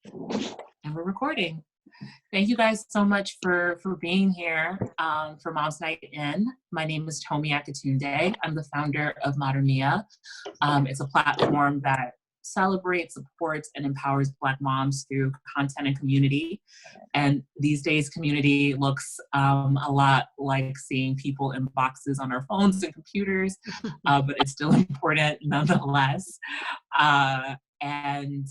And we're recording. Thank you guys so much for being here for Mom's Night In. My name is Tomi Akatunde. I'm the founder of Modern Mia. It's a platform that celebrates, supports, and empowers Black moms through content and community. And these days, community looks a lot like seeing people in boxes on our phones and computers, but it's still important nonetheless. And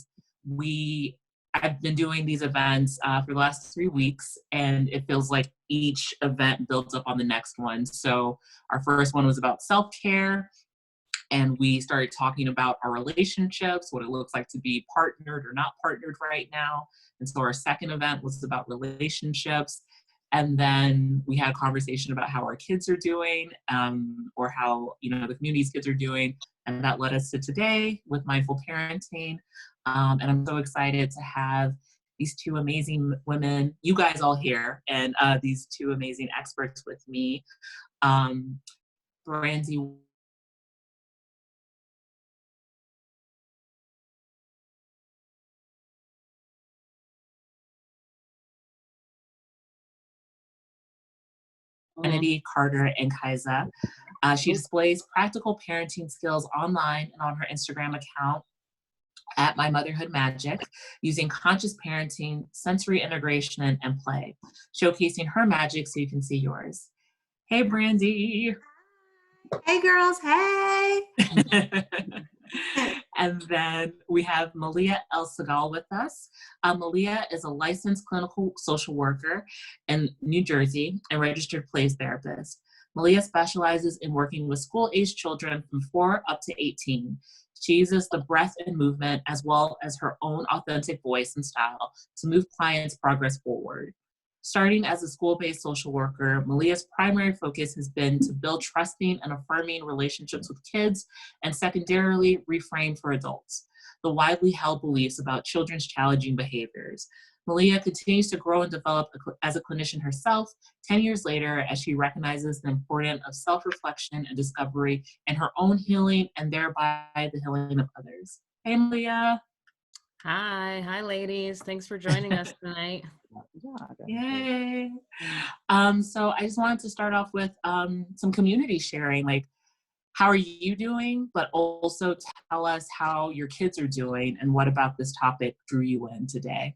I've been doing these events for the last 3 weeks, and it feels like each event builds up on the next one. So our first one was about self-care, and we started talking about our relationships, what it looks like to be partnered or not partnered right now. And so our second event was about relationships. And then we had a conversation about how our kids are doing, or how, the community's kids are doing. And that led us to today with mindful parenting. And I'm so excited to have these two amazing women, you guys all here, and these two amazing experts with me. Brandy Kennedy, Carter, and Kaiza. She displays practical parenting skills online and on her Instagram account at My Motherhood Magic, using conscious parenting, sensory integration, and play, showcasing her magic so you can see yours. Hey, Brandy. Hey, girls. Hey. And then we have Malia El Segal with us. Malia is a licensed clinical social worker in New Jersey and registered play therapist. Malia specializes in working with school-aged children from 4 up to 18. She uses the breath and movement as well as her own authentic voice and style to move clients' progress forward. Starting as a school-based social worker, Malia's primary focus has been to build trusting and affirming relationships with kids, and secondarily reframe for adults the widely held beliefs about children's challenging behaviors. Malia continues to grow and develop as a clinician herself 10 years later, as she recognizes the importance of self-reflection and discovery in her own healing and thereby the healing of others. Hey, Malia. Hi, ladies. Thanks for joining us tonight. Yay. So I just wanted to start off with some community sharing, like how are you doing, but also tell us how your kids are doing and what about this topic drew you in today.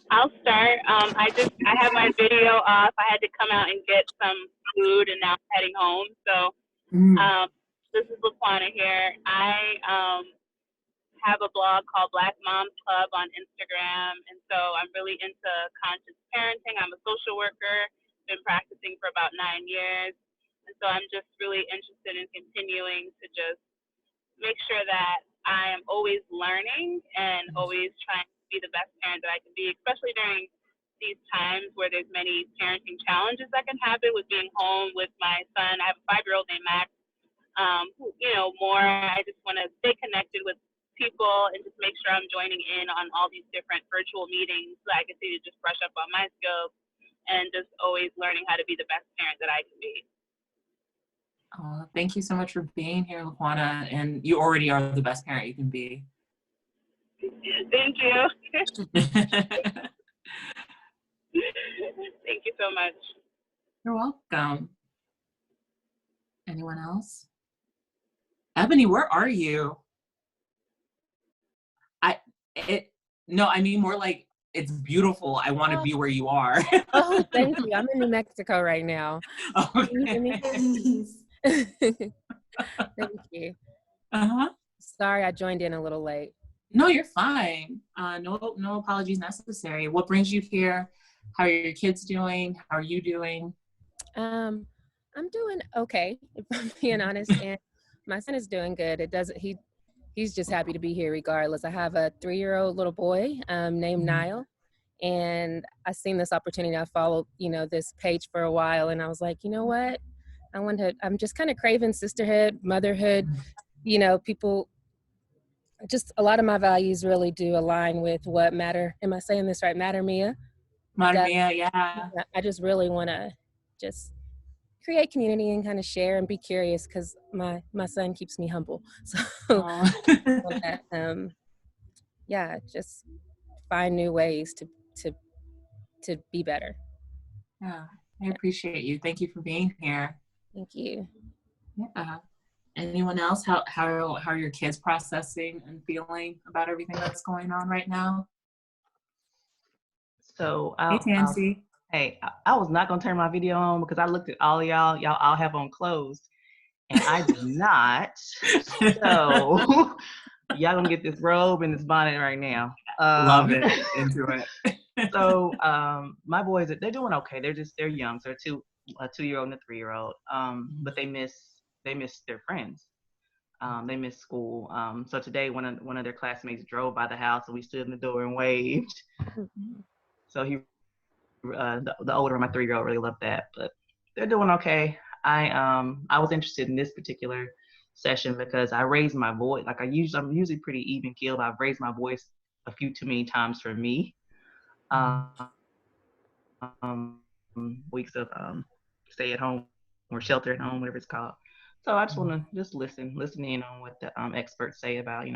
I'll start. I have my video off. I had to come out and get some food, and now I'm heading home. So this is Laquana here. I have a blog called Black Moms Club on Instagram, and so I'm really into conscious parenting. I'm a social worker, been practicing for about 9 years, and so I'm just really interested in continuing to just make sure that I am always learning and always trying to be the best parent that I can be, especially during these times where there's many parenting challenges that can happen with being home with my son. I have a 5-year-old named Max. I just want to stay connected with people and just make sure I'm joining in on all these different virtual meetings so I can see to just brush up on my skills and just always learning how to be the best parent that I can be. Oh, thank you so much for being here, Laquana, and you already are the best parent you can be. Thank you. Thank you so much. You're welcome. Anyone else? Ebony, where are you? I mean more like it's beautiful. I want to be where you are. Oh, thank you. I'm in New Mexico right now. Okay. Thank you. Sorry, I joined in a little late. No, you're fine. No apologies necessary. What brings you here? How are your kids doing? How are you doing? I'm doing okay, if I'm being honest, and my son is doing good. He's just happy to be here regardless. I have a 3-year-old little boy named Niall, and I seen this opportunity. I followed, this page for a while, and I was like, you know what? I'm just kind of craving sisterhood, motherhood, people, just a lot of my values really do align with what matter. Am I saying this right? Matter Mia? Matter Mia, yeah. I just really want to just create community and kind of share and be curious, because my son keeps me humble. So Oh. that, yeah, just find new ways to be better. Yeah, I appreciate you. Thank you for being here. Thank you. Yeah. Anyone else? How are your kids processing and feeling about everything that's going on right now? So, Hey, Tansy. I was not gonna turn my video on because I looked at all y'all. Y'all all have on clothes, and I did not. So, y'all gonna get this robe and this bonnet right now. Love it. Into it. So, my boys, they're doing okay. They're young. So, a 2-year-old and a 3-year-old. But they miss their friends. They miss school. So today, one of their classmates drove by the house, and we stood in the door and waved. So the older of my 3-year-old really loved that. But they're doing okay. I was interested in this particular session because I raised my voice. Like I'm usually pretty even keeled. I've raised my voice a few too many times for me. Weeks of stay at home or shelter at home, whatever it's called. So I just want to just listen in on what the experts say about,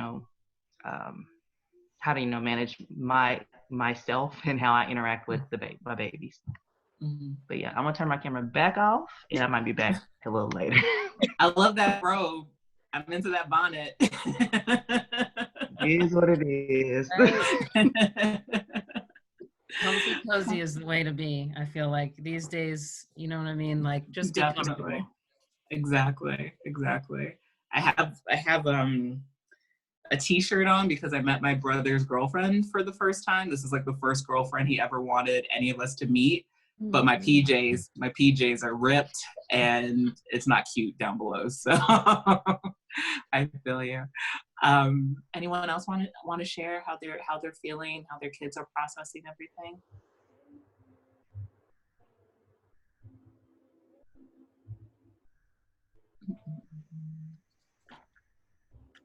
how to, manage myself and how I interact with my babies. Mm-hmm. But yeah, I'm gonna turn my camera back off, and I might be back a little later. I love that robe. I'm into that bonnet. It is what it is. Comfy cozy is the way to be. I feel like these days, you know what I mean? Like just be comfortable. Exactly. I have a t-shirt on because I met my brother's girlfriend for the first time. This is like the first girlfriend he ever wanted any of us to meet. But my PJs are ripped and it's not cute down below. So I feel you. Anyone else want to share how they're feeling, how their kids are processing everything?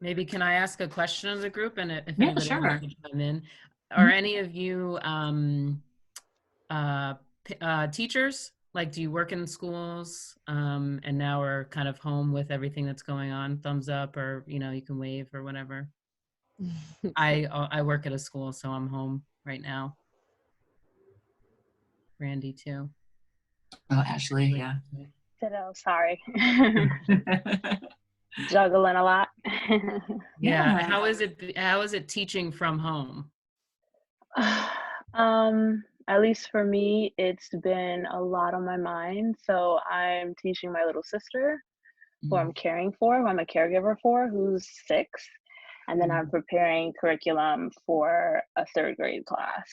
Maybe can I ask a question of the group, and if Yeah, anybody sure. wants to chime in? Are any of you teachers? Like, do you work in schools and now are kind of home with everything that's going on? Thumbs up, or you can wave or whatever. I work at a school, so I'm home right now. Randy too. Oh, Ashley, yeah. Ditto, sorry. Juggling a lot. Yeah. How is it teaching from home? At least for me, it's been a lot on my mind. So I'm teaching my little sister, who I'm caring for, who I'm a caregiver for, who's 6. And then I'm preparing curriculum for a 3rd grade class.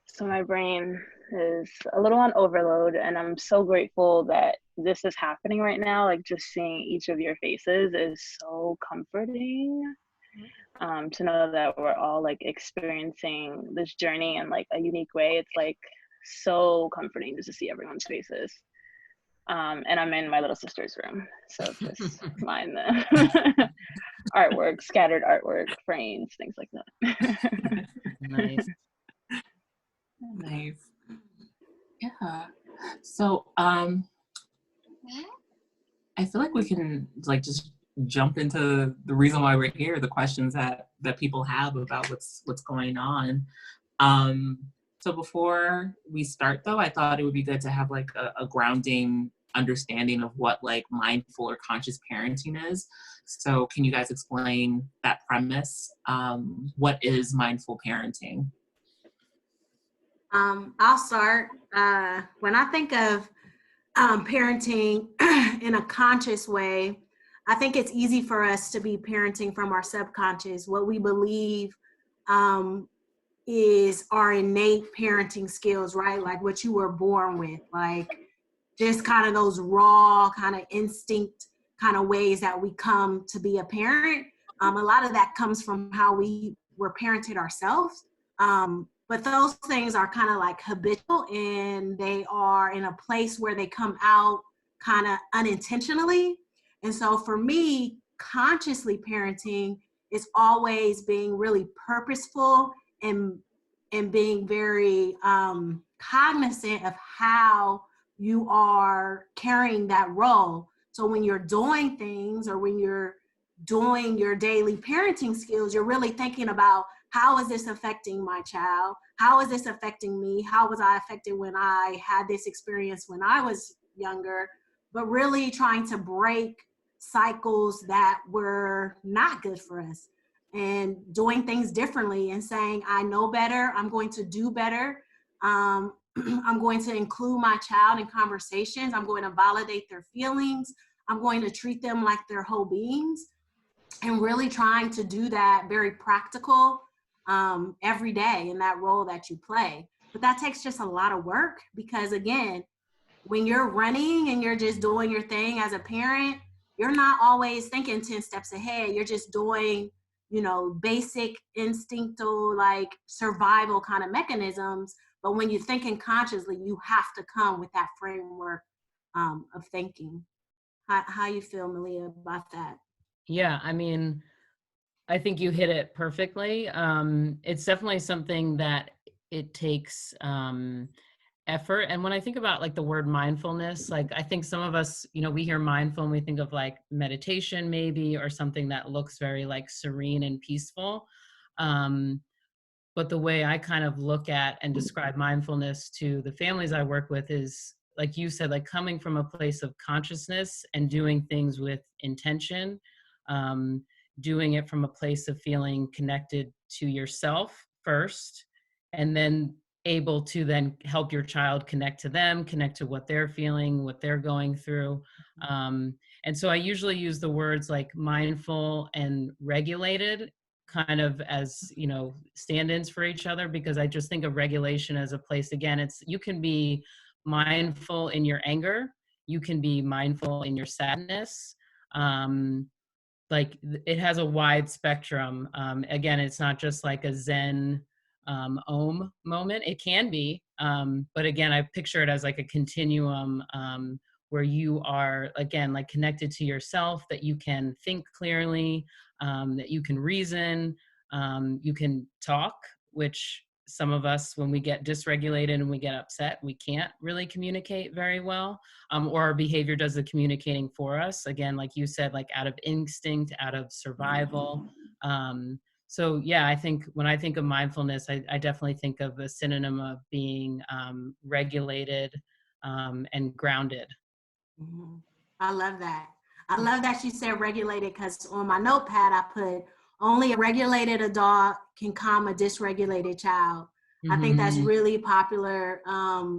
So my brain is a little on overload, and I'm so grateful that this is happening right now. Like, just seeing each of your faces is so comforting. To know that we're all like experiencing this journey in like a unique way. It's like so comforting just to see everyone's faces. And I'm in my little sister's room, so just mind the artwork, scattered artwork, frames, things like that. Nice. Nice. Yeah. So I feel like we can like just jump into the reason why we're here, the questions that people have about what's going on. So before we start though, I thought it would be good to have like a grounding understanding of what like mindful or conscious parenting is. So can you guys explain that premise? What is mindful parenting? I'll start. When I think of parenting in a conscious way, I think it's easy for us to be parenting from our subconscious, what we believe is our innate parenting skills, right? Like what you were born with, like just kind of those raw kind of instinct kind of ways that we come to be a parent. A lot of that comes from how we were parented ourselves. But those things are kind of like habitual, and they are in a place where they come out kind of unintentionally. And so for me, consciously parenting is always being really purposeful and being very cognizant of how you are carrying that role. So when you're doing things or when you're doing your daily parenting skills, you're really thinking about, how is this affecting my child? How is this affecting me? How was I affected when I had this experience when I was younger? But really trying to break cycles that were not good for us and doing things differently and saying, I know better, I'm going to do better. I'm going to include my child in conversations. I'm going to validate their feelings. I'm going to treat them like they're whole beings, and really trying to do that very practical every day in that role that you play. But that takes just a lot of work, because again, when you're running and you're just doing your thing as a parent, you're not always thinking 10 steps ahead. You're just doing, basic instinctual, like survival kind of mechanisms. But when you're thinking consciously, you have to come with that framework of thinking. How you feel, Malia, about that? Yeah, I mean, I think you hit it perfectly. It's definitely something that it takes effort. And when I think about like the word mindfulness, like I think some of us, we hear mindful and we think of like meditation maybe, or something that looks very like serene and peaceful. But the way I kind of look at and describe mindfulness to the families I work with is, like you said, like coming from a place of consciousness and doing things with intention, doing it from a place of feeling connected to yourself first, and then able to then help your child connect to them, connect to what they're feeling, what they're going through. And so I usually use the words like mindful and regulated kind of as, stand-ins for each other, because I just think of regulation as a place, again, you can be mindful in your anger, you can be mindful in your sadness. Like it has a wide spectrum. Again, it's not just like a Zen Om moment. It can be, but again, I picture it as like a continuum where you are, again, like connected to yourself, that you can think clearly, that you can reason, you can talk, which some of us, when we get dysregulated and we get upset, we can't really communicate very well, or our behavior does the communicating for us. Again, like you said, like out of instinct, out of survival. So yeah, I think when I think of mindfulness, I definitely think of a synonym of being regulated and grounded. Mm-hmm. I love that. I love that you said regulated, because on my notepad I put, only a regulated adult can calm a dysregulated child. Mm-hmm. I think that's really popular.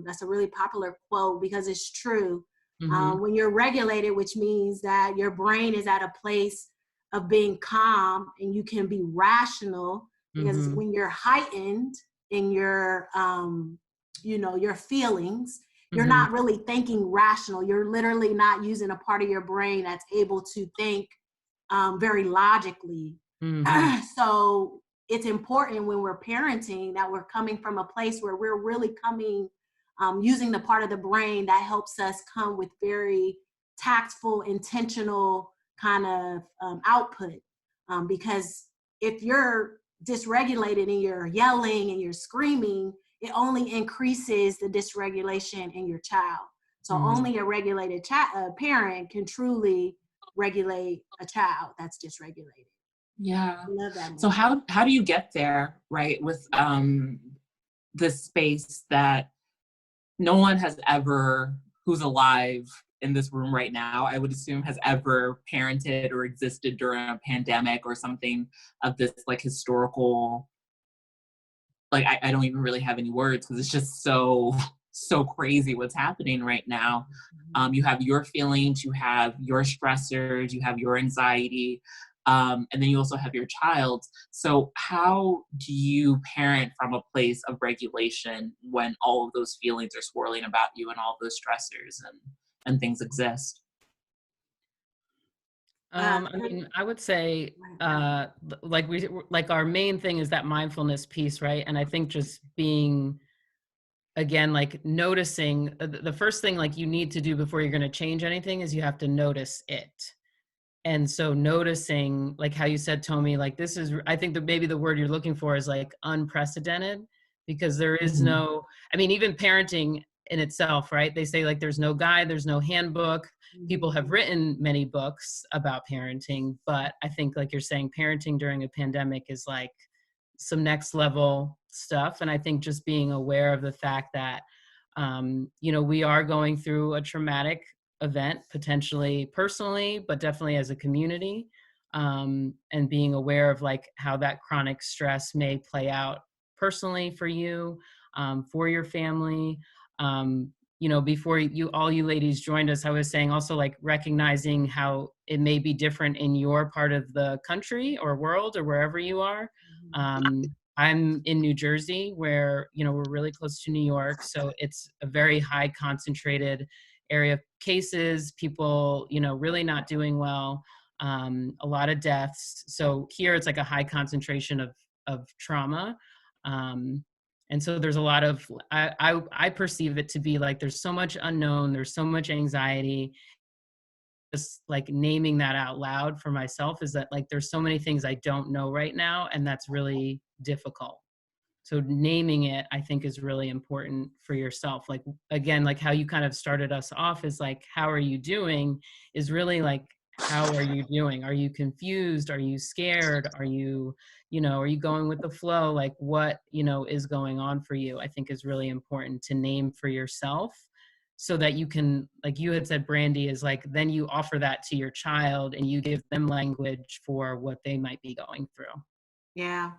That's a really popular quote, because it's true. Mm-hmm. When you're regulated, which means that your brain is at a place of being calm and you can be rational, because mm-hmm. when you're heightened in your, your feelings, you're mm-hmm. not really thinking rational. You're literally not using a part of your brain that's able to think very logically. Mm-hmm. So it's important when we're parenting that we're coming from a place where we're really coming, using the part of the brain that helps us come with very tactful, intentional kind of output. Because if you're dysregulated and you're yelling and you're screaming, it only increases the dysregulation in your child. So mm-hmm. only a regulated parent can truly regulate a child that's dysregulated. Yeah. I love that. So how do you get there, right, with this space that no one has ever, who's alive in this room right now, I would assume, has ever parented or existed during a pandemic or something of this like historical, like I don't even really have any words, because it's just so crazy what's happening right now. You have your feelings, you have your stressors, you have your anxiety, and then you also have your child. So how do you parent from a place of regulation when all of those feelings are swirling about you and all of those stressors and things exist? I mean, I would say, like our main thing is that mindfulness piece, right? And I think just being, again, like noticing, the first thing like you need to do before you're going to change anything is you have to notice it. And so noticing, like how you said, Tomi, like this is, I think that maybe the word you're looking for is like unprecedented, because there is no, I mean, even parenting in itself, right? They say like there's no guide, there's no handbook. People have written many books about parenting, but I think like you're saying, parenting during a pandemic is like some next level stuff. And I think just being aware of the fact that, you know, we are going through a traumatic event, potentially personally, but definitely as a community, and being aware of like how that chronic stress may play out personally for you, for your family. You know, before all you ladies joined us, I was saying also like recognizing how it may be different in your part of the country or world or wherever you are. I'm in New Jersey, where, you know, we're really close to New York. So it's a very high concentrated area of cases, people, you know, really not doing well, a lot of deaths. So here it's like a high concentration of trauma. And so there's a lot of, I perceive it to be like, there's so much unknown, there's so much anxiety. Just like naming that out loud for myself is that like, there's so many things I don't know right now, and that's really difficult. So naming it, I think, is really important for yourself. Like, again, like how you kind of started us off is like, how are you doing is really like, how are you doing? Are you confused? Are you scared? Are you, you know, are you going with the flow? Like what, you know, is going on for you, I think is really important to name for yourself, so that you can, like you had said, Brandy, is like, then you offer that to your child and you give them language for what they might be going through. Yeah.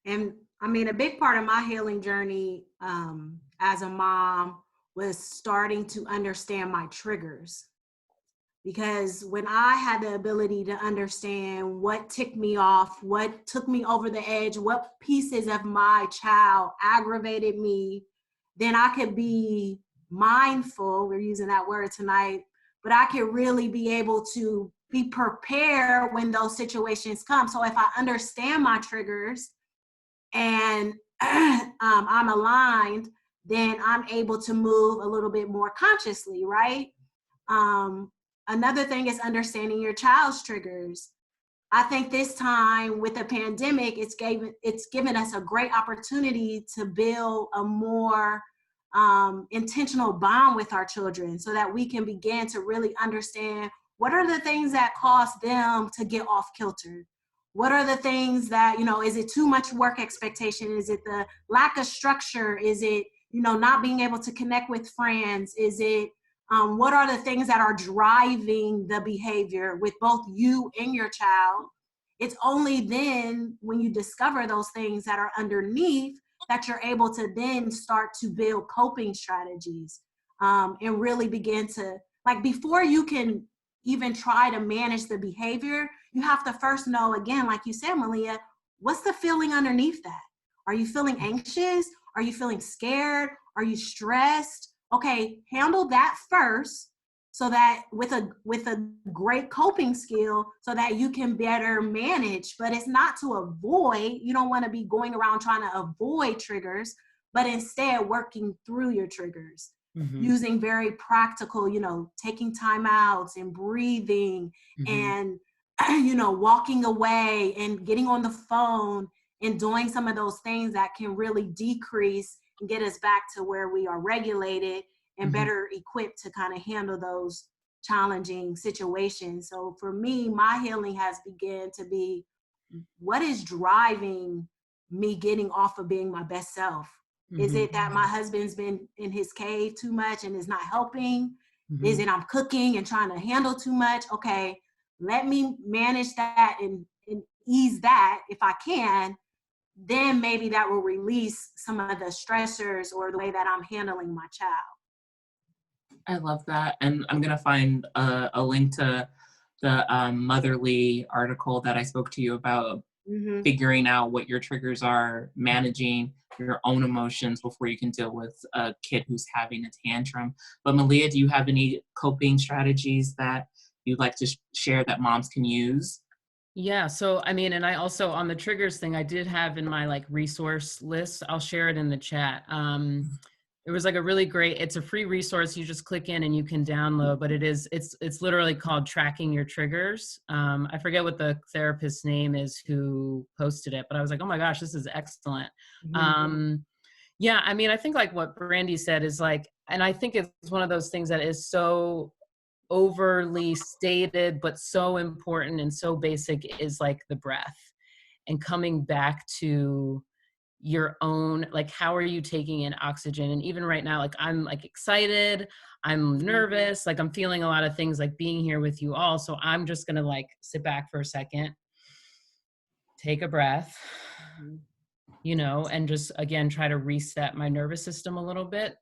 And I mean, a big part of my healing journey as a mom was starting to understand my triggers. Because when I had the ability to understand what ticked me off, what took me over the edge, what pieces of my child aggravated me, then I could be mindful, we're using that word tonight, but I could really be able to be prepared when those situations come. So if I understand my triggers and I'm aligned, then I'm able to move a little bit more consciously, right? Another thing is understanding your child's triggers. I think this time with the pandemic, it's given us a great opportunity to build a more intentional bond with our children, so that we can begin to really understand what are the things that cause them to get off kilter. What are the things that, you know, is it too much work expectation? Is it the lack of structure? Is it, you know, not being able to connect with friends? Is it, what are the things that are driving the behavior with both you and your child? It's only then when you discover those things that are underneath that you're able to then start to build coping strategies, and really begin to, like, before you can even try to manage the behavior, you have to first know, again, like you said, Malia, what's the feeling underneath that? Are you feeling anxious? Are you feeling scared? Are you stressed? Okay, handle that first, so that with a great coping skill, so that you can better manage. But it's not to avoid. You don't want to be going around trying to avoid triggers, but instead working through your triggers. Using very practical, you know, taking time outs and breathing, and, you know, walking away and getting on the phone and doing some of those things that can really decrease and get us back to where we are regulated and better equipped to kind of handle those challenging situations. So for me, my healing has begun to be, what is driving me getting off of being my best self? Is it that my husband's been in his cave too much and is not helping? Is it I'm cooking and trying to handle too much? Okay, let me manage that and ease that if I can. Then maybe that will release some of the stressors or the way that I'm handling my child. I love that. And I'm going to find a link to the Motherly article that I spoke to you about, figuring out what your triggers are, managing your own emotions before you can deal with a kid who's having a tantrum. But Malia, do you have any coping strategies that you'd like to share that moms can use? Yeah. So, I mean, and I also, on the triggers thing, I did have in my like resource list, I'll share it in the chat. It was like a really great, it's a free resource. You just click in and you can download, but it's literally called Tracking Your Triggers. I forget what the therapist's name is who posted it, but I was like, oh my gosh, this is excellent. Yeah. I mean, I think like what Brandy said is like, and I think it's one of those things that is so overly stated, but so important and so basic, is like the breath and coming back to your own, like, how are you taking in oxygen? And even right now, like, I'm like excited, I'm nervous, like I'm feeling a lot of things, like being here with you all. So I'm just gonna like sit back for a second, take a breath, you know, and just again try to reset my nervous system a little bit.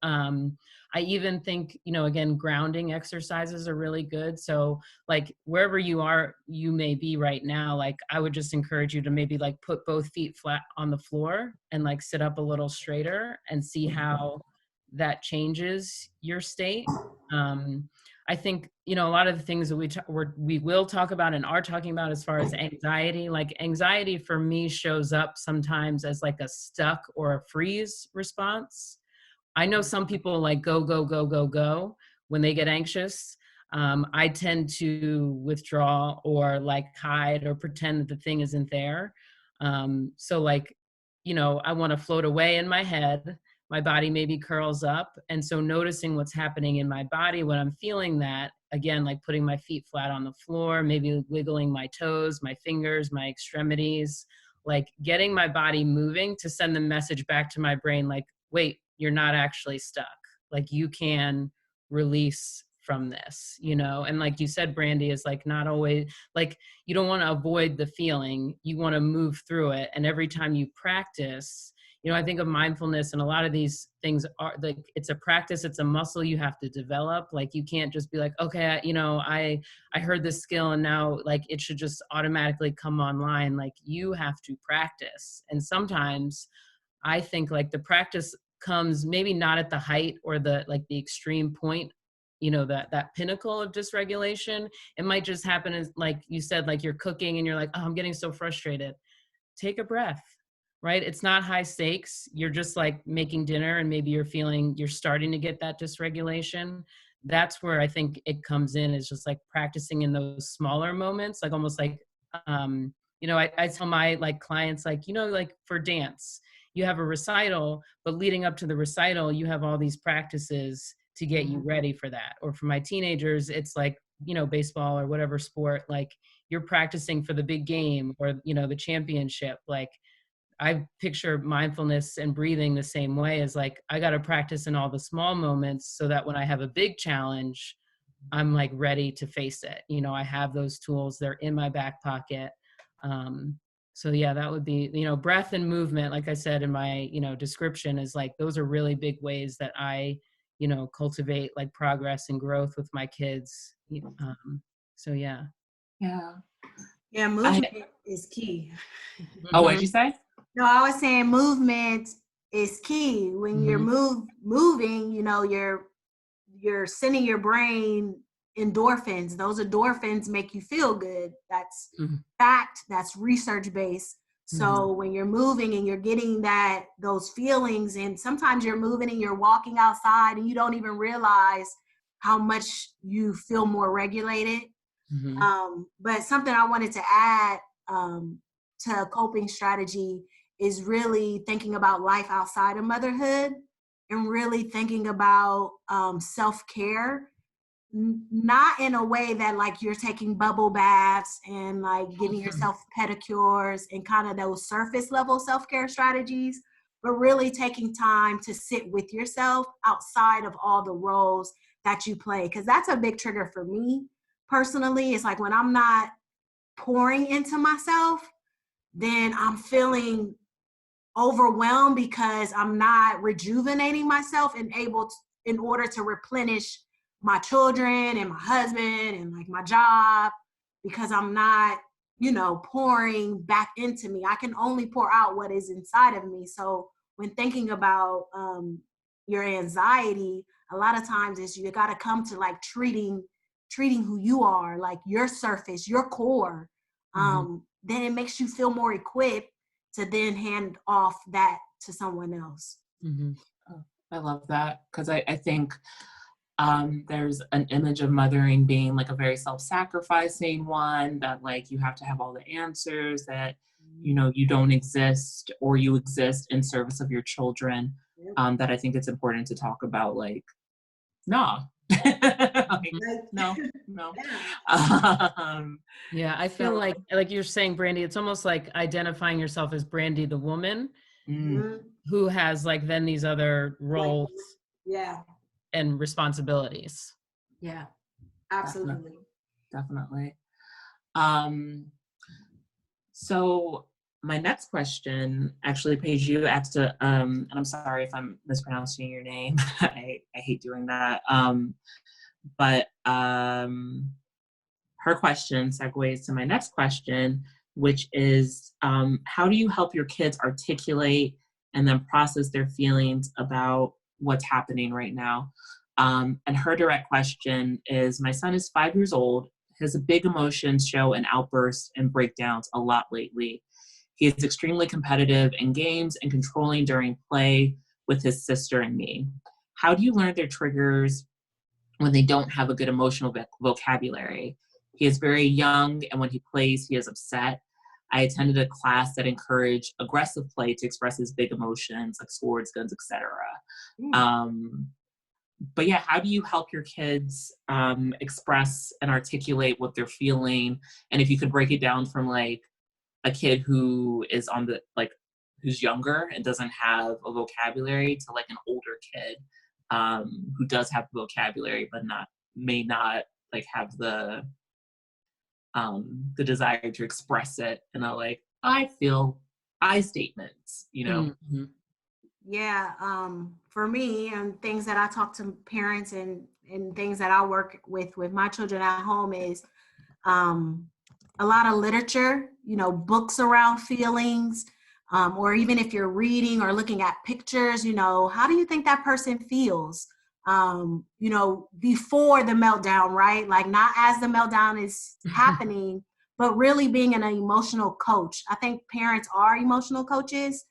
I even think, you know, again, grounding exercises are really good. So like wherever you are, you may be right now, like I would just encourage you to maybe like put both feet flat on the floor and like sit up a little straighter and see how that changes your state. I think, you know, a lot of the things that we will talk about and are talking about as far as anxiety, like anxiety for me shows up sometimes as like a stuck or a freeze response. I know some people like go, go, go, go, go when they get anxious. I tend to withdraw or like hide or pretend that the thing isn't there. So like, you know, I want to float away in my head. My body maybe curls up. And so noticing what's happening in my body when I'm feeling that, again, like putting my feet flat on the floor, maybe wiggling my toes, my fingers, my extremities, like getting my body moving to send the message back to my brain, like, wait, you're not actually stuck. Like you can release from this, you know? And like you said, Brandy, is like not always, like you don't want to avoid the feeling, you want to move through it. And every time you practice, you know, I think of mindfulness and a lot of these things are like, it's a practice, it's a muscle you have to develop. Like you can't just be like, okay, you know, I heard this skill and now like it should just automatically come online. Like you have to practice. And sometimes I think like the practice comes maybe not at the height or the like the extreme point, you know, that pinnacle of dysregulation. It might just happen as like you said, like you're cooking and you're like, oh, I'm getting so frustrated. Take a breath, right? It's not high stakes. You're just like making dinner and maybe you're starting to get that dysregulation. That's where I think it comes in, is just like practicing in those smaller moments, like almost like, you know, I tell my like clients, like, you know, like for dance, you have a recital, but leading up to the recital, you have all these practices to get you ready for that. Or for my teenagers, it's like, you know, baseball or whatever sport, like you're practicing for the big game or, you know, the championship. Like I picture mindfulness and breathing the same way, as like, I got to practice in all the small moments so that when I have a big challenge, I'm like ready to face it. You know, I have those tools, they're in my back pocket. So yeah, that would be, you know, breath and movement, like I said in my, you know, description, is like, those are really big ways that I, you know, cultivate like progress and growth with my kids. So yeah. Yeah. Yeah, movement is key. Oh, what'd you say? No, I was saying movement is key. When you're moving, you know, you're sending your brain endorphins. Those endorphins make you feel good. That's fact. That's research based. So when you're moving and you're getting those feelings, and sometimes you're moving and you're walking outside and you don't even realize how much you feel more regulated. But something I wanted to add to a coping strategy is really thinking about life outside of motherhood and really thinking about self-care, not in a way that like you're taking bubble baths and like giving yourself pedicures and kind of those surface level self-care strategies, but really taking time to sit with yourself outside of all the roles that you play. Because that's a big trigger for me personally. It's like when I'm not pouring into myself, then I'm feeling overwhelmed because I'm not rejuvenating myself and able to, in order to replenish my children and my husband and like my job, because I'm not, you know, pouring back into me. I can only pour out what is inside of me. So when thinking about your anxiety, a lot of times is you got to come to like treating who you are, like your surface, your core. Then it makes you feel more equipped to then hand off that to someone else. Oh, I love that, because I think there's an image of mothering being like a very self-sacrificing one, that like you have to have all the answers, that, you know, you don't exist or you exist in service of your children. That I think it's important to talk about like no. Like, no. Yeah, I feel So- like you're saying, Brandy, it's almost like identifying yourself as Brandy the woman who has like then these other roles Yeah. and responsibilities. Yeah. Absolutely. Definitely. So my next question, actually, Paige, you asked and I'm sorry if I'm mispronouncing your name. I hate doing that. But her question segues to my next question, which is, how do you help your kids articulate and then process their feelings about what's happening right now? And her direct question is, my son is 5 years old. His big emotions show in outbursts and breakdowns a lot lately. He is extremely competitive in games and controlling during play with his sister and me. How do you learn their triggers when they don't have a good emotional vocabulary? He is very young, and when he plays, he is upset. I attended a class that encouraged aggressive play to express his big emotions, like swords, guns, etc. But yeah, how do you help your kids express and articulate what they're feeling? And if you could break it down from like a kid who is on the who's younger and doesn't have a vocabulary to like an older kid who does have vocabulary but may not like have the desire to express it in a like I feel I statements, you know. Mm-hmm. Yeah, for me and things that I talk to parents and things that I work with my children at home is a lot of literature, you know, books around feelings, or even if you're reading or looking at pictures, you know, how do you think that person feels, you know, before the meltdown, right? Like not as the meltdown is happening, but really being an emotional coach. I think parents are emotional coaches.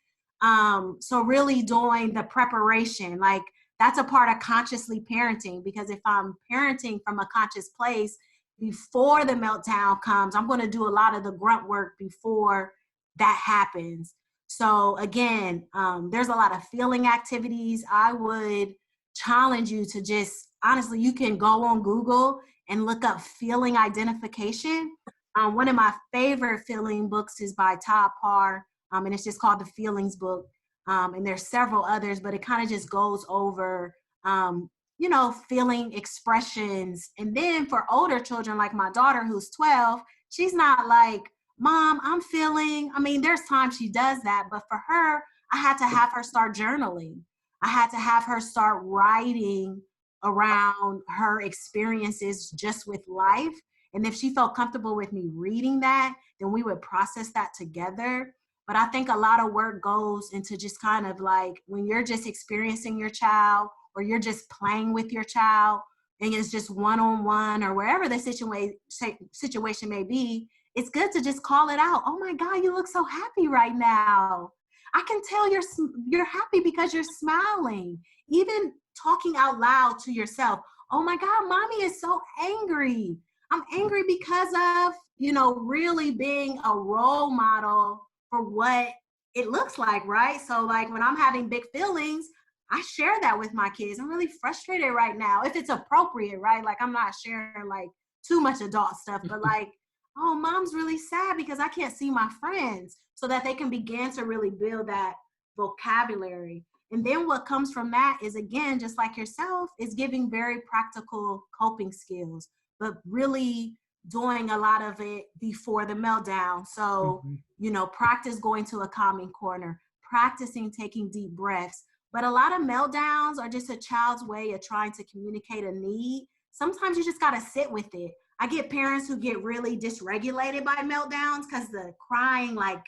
So really doing the preparation, like that's a part of consciously parenting, because if I'm parenting from a conscious place before the meltdown comes, I'm going to do a lot of the grunt work before that happens. So again, there's a lot of feeling activities. I would challenge you to just, honestly, you can go on Google and look up feeling identification. One of my favorite feeling books is by Todd Parr. And it's just called The Feelings Book. And there's several others, but it kind of just goes over, you know, feeling expressions. And then for older children, like my daughter who's 12, she's not like, Mom, I'm feeling, I mean, there's times she does that, but for her, I had to have her start journaling. I had to have her start writing around her experiences just with life. And if she felt comfortable with me reading that, then we would process that together. But I think a lot of work goes into just kind of like when you're just experiencing your child or you're just playing with your child and it's just one-on-one or wherever the situation may be, it's good to just call it out. Oh my God, you look so happy right now. I can tell you're happy because you're smiling. Even talking out loud to yourself. Oh my God, Mommy is so angry. I'm angry because of, you know, really being a role model for what it looks like, right? So like when I'm having big feelings, I share that with my kids. I'm really frustrated right now, if it's appropriate, right? Like I'm not sharing like too much adult stuff, but like, oh, Mom's really sad because I can't see my friends, so that they can begin to really build that vocabulary. And then what comes from that is, again, just like yourself, is giving very practical coping skills, but really doing a lot of it before the meltdown. So, you know, practice going to a calming corner, practicing taking deep breaths. But a lot of meltdowns are just a child's way of trying to communicate a need. Sometimes you just got to sit with it. I get parents who get really dysregulated by meltdowns because the crying, like,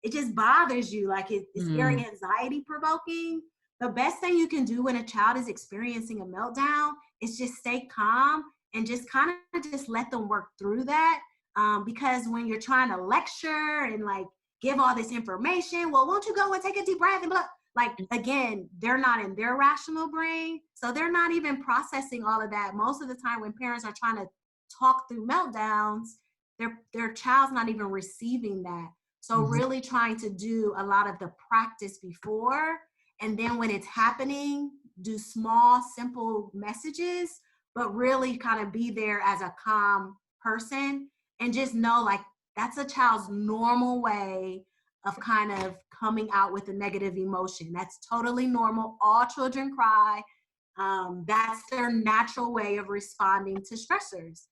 it just bothers you. Like it's very anxiety provoking. The best thing you can do when a child is experiencing a meltdown is just stay calm and just kind of just let them work through that. Because when you're trying to lecture and like give all this information, well, won't you go and take a deep breath and blah, like, again, they're not in their rational brain. So they're not even processing all of that. Most of the time when parents are trying to talk through meltdowns, their child's not even receiving that. So really trying to do a lot of the practice before, and then when it's happening, do small, simple messages, but really kind of be there as a calm person and just know like that's a child's normal way of kind of coming out with a negative emotion. That's totally normal. All children cry. That's their natural way of responding to stressors.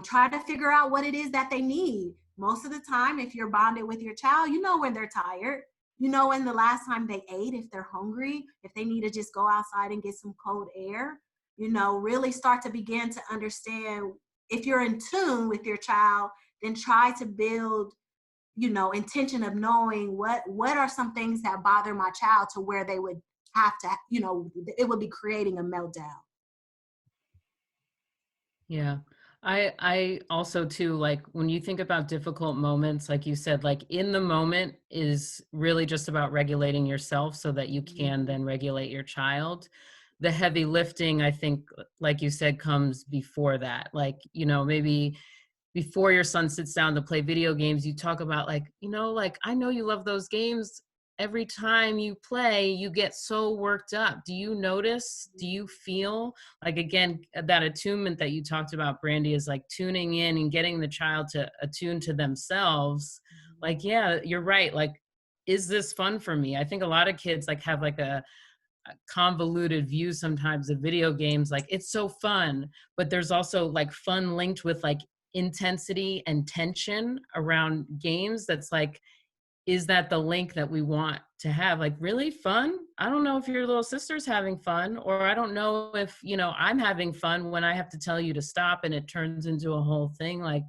Try to figure out what it is that they need. Most of the time, if you're bonded with your child, you know when they're tired. You know when the last time they ate, if they're hungry, if they need to just go outside and get some cold air. You know, really start to begin to understand. If you're in tune with your child, then try to build, you know, intention of knowing what are some things that bother my child to where they would have to, you know, it would be creating a meltdown. Yeah. I also too, like when you think about difficult moments, like you said, like in the moment is really just about regulating yourself so that you can then regulate your child. The heavy lifting, I think, like you said, comes before that. Like, you know, maybe before your son sits down to play video games, you talk about like, you know, like, I know you love those games. Every time you play, you get so worked up. Do you notice? Do you feel like, again, that attunement that you talked about, Brandy, is like tuning in and getting the child to attune to themselves. Like, yeah, you're right. Like, is this fun for me? I think a lot of kids like have like a convoluted view sometimes of video games. Like, it's so fun, but there's also like fun linked with like intensity and tension around games. That's like, is that the link that we want to have? Like, really fun? I don't know if your little sister's having fun, or I don't know if, you know, I'm having fun when I have to tell you to stop and it turns into a whole thing. Like,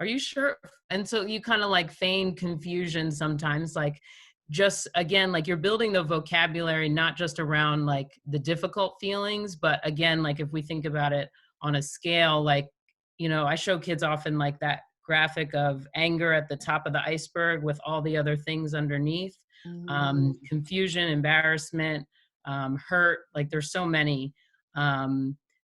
are you sure? And so you kind of like feign confusion sometimes, like, just again, like you're building the vocabulary, not just around like the difficult feelings, but again, like if we think about it on a scale, like, you know, I show kids often like that graphic of anger at the top of the iceberg with all the other things underneath. Confusion, embarrassment, hurt, like there's so many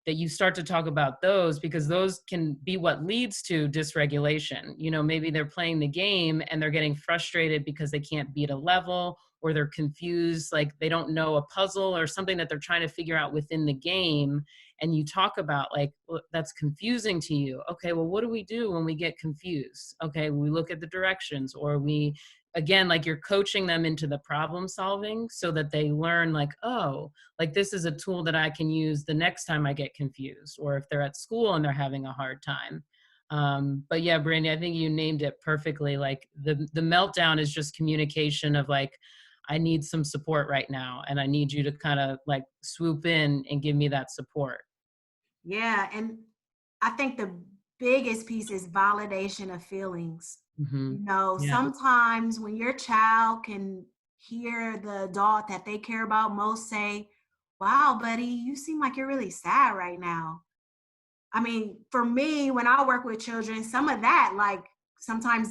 that you start to talk about those, because those can be what leads to dysregulation. You know, maybe they're playing the game and they're getting frustrated because they can't beat a level, or they're confused, like they don't know a puzzle or something that they're trying to figure out within the game. And you talk about like, well, that's confusing to you. Okay, well, what do we do when we get confused? Okay, we look at the directions, or we, again, like you're coaching them into the problem solving so that they learn like, oh, like this is a tool that I can use the next time I get confused, or if they're at school and they're having a hard time. But yeah, Brandy, I think you named it perfectly. Like the meltdown is just communication of like, I need some support right now, and I need you to kind of like swoop in and give me that support. Yeah, and I think the biggest piece is validation of feelings. Mm-hmm. You know, Yeah. sometimes when your child can hear the adult that they care about most say, wow, buddy, you seem like you're really sad right now. I mean, for me, when I work with children, some of that like sometimes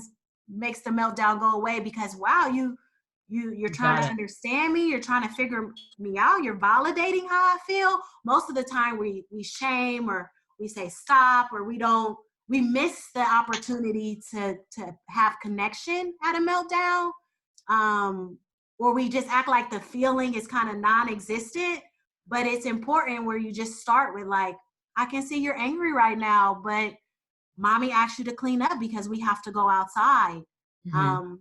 makes the meltdown go away, because wow, you're trying to understand me, you're trying to figure me out, you're validating how I feel. Most of the time we shame, or we say stop, or we miss the opportunity to have connection at a meltdown. Or we just act like the feeling is kind of non-existent. But it's important where you just start with like, I can see you're angry right now, but mommy asked you to clean up because we have to go outside. Mm-hmm.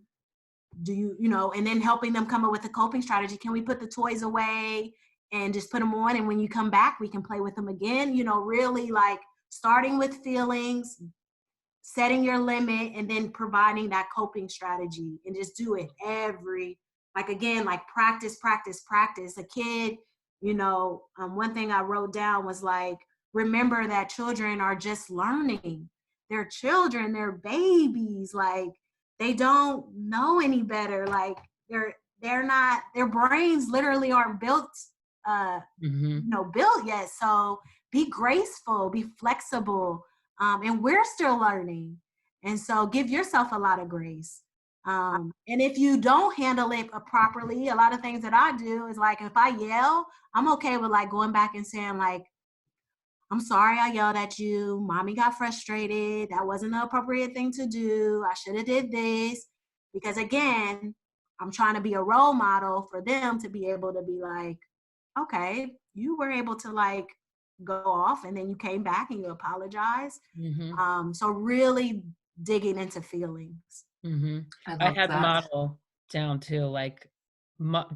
Do you know, and then helping them come up with a coping strategy. Can we put the toys away and just put them on, and when you come back, we can play with them again? You know, really like starting with feelings, setting your limit, and then providing that coping strategy, and just do it like again, like practice. A kid, you know, one thing I wrote down was like, remember that children are just learning. They're children, they're babies, like they don't know any better. Like they're not, their brains literally aren't built, you know, built yet. So be graceful, be flexible. And we're still learning. And so give yourself a lot of grace. And if you don't handle it properly, a lot of things that I do is like, if I yell, I'm okay with like going back and saying like, I'm sorry I yelled at you. Mommy got frustrated. That wasn't the appropriate thing to do. I should have did this. Because again, I'm trying to be a role model for them to be able to be like, okay, you were able to like go off and then you came back and you apologized. So really digging into feelings. I had model down too, like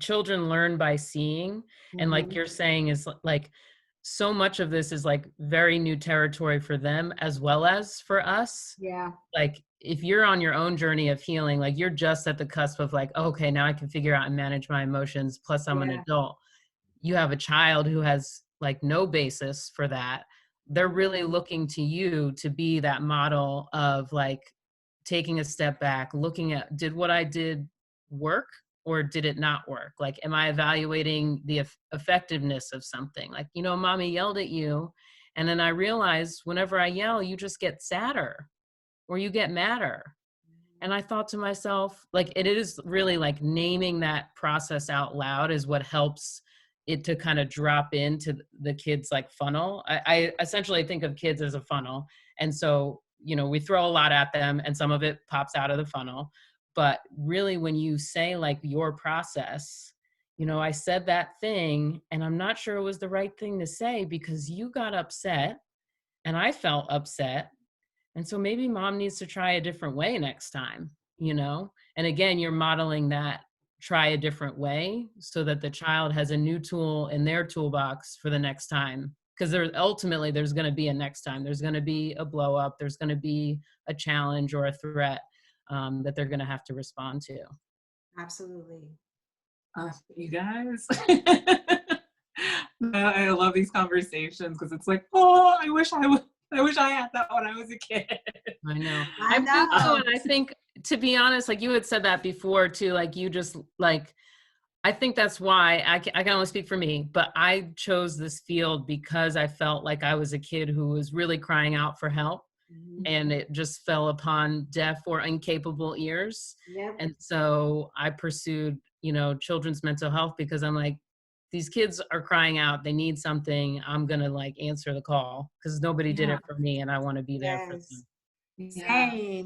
children learn by seeing, and like you're saying is like so much of this is like very new territory for them as well as for us. Yeah. Like if you're on your own journey of healing, like you're just at the cusp of like, okay, now I can figure out and manage my emotions, plus I'm an adult. You have a child who has like no basis for that. They're really looking to you to be that model of like taking a step back, looking at, did what I did work or did it not work? Like, am I evaluating the effectiveness of something? Like, you know, mommy yelled at you. And then I realized whenever I yell, you just get sadder or you get madder. And I thought to myself, like, it is really like naming that process out loud is what helps it to kind of drop into the kids like funnel. I essentially think of kids as a funnel. And so, you know, we throw a lot at them and some of it pops out of the funnel. But really when you say like your process, you know, I said that thing and I'm not sure it was the right thing to say because you got upset and I felt upset. And so maybe mom needs to try a different way next time, you know? And again, you're modeling that try a different way so that the child has a new tool in their toolbox for the next time. Because there's going to be a next time. There's going to be a blow up. There's going to be a challenge or a threat that they're going to have to respond to. Absolutely. You guys. I love these conversations because it's like, oh, I wish I had that when I was a kid. I know. I know. And I think, to be honest, like you had said that before too, like you just like, I think that's why I can only speak for me, but I chose this field because I felt like I was a kid who was really crying out for help and it just fell upon deaf or incapable ears. Yep. And so I pursued, you know, children's mental health because I'm like, these kids are crying out. They need something. I'm going to like answer the call because nobody did it for me and I want to be there for them.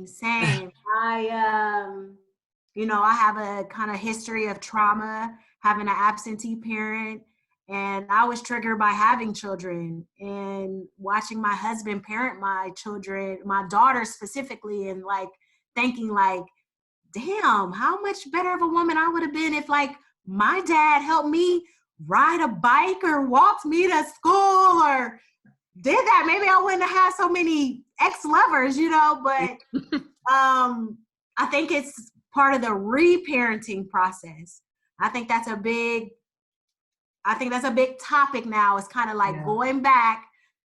Same. You know, I have a kind of history of trauma, having an absentee parent, and I was triggered by having children and watching my husband parent my children, my daughter specifically, and like thinking like, damn, how much better of a woman I would have been if like my dad helped me ride a bike or walked me to school or did that. Maybe I wouldn't have had so many ex-lovers, you know, but I think it's part of the reparenting process. I think that's a big topic now. It's kind of like going back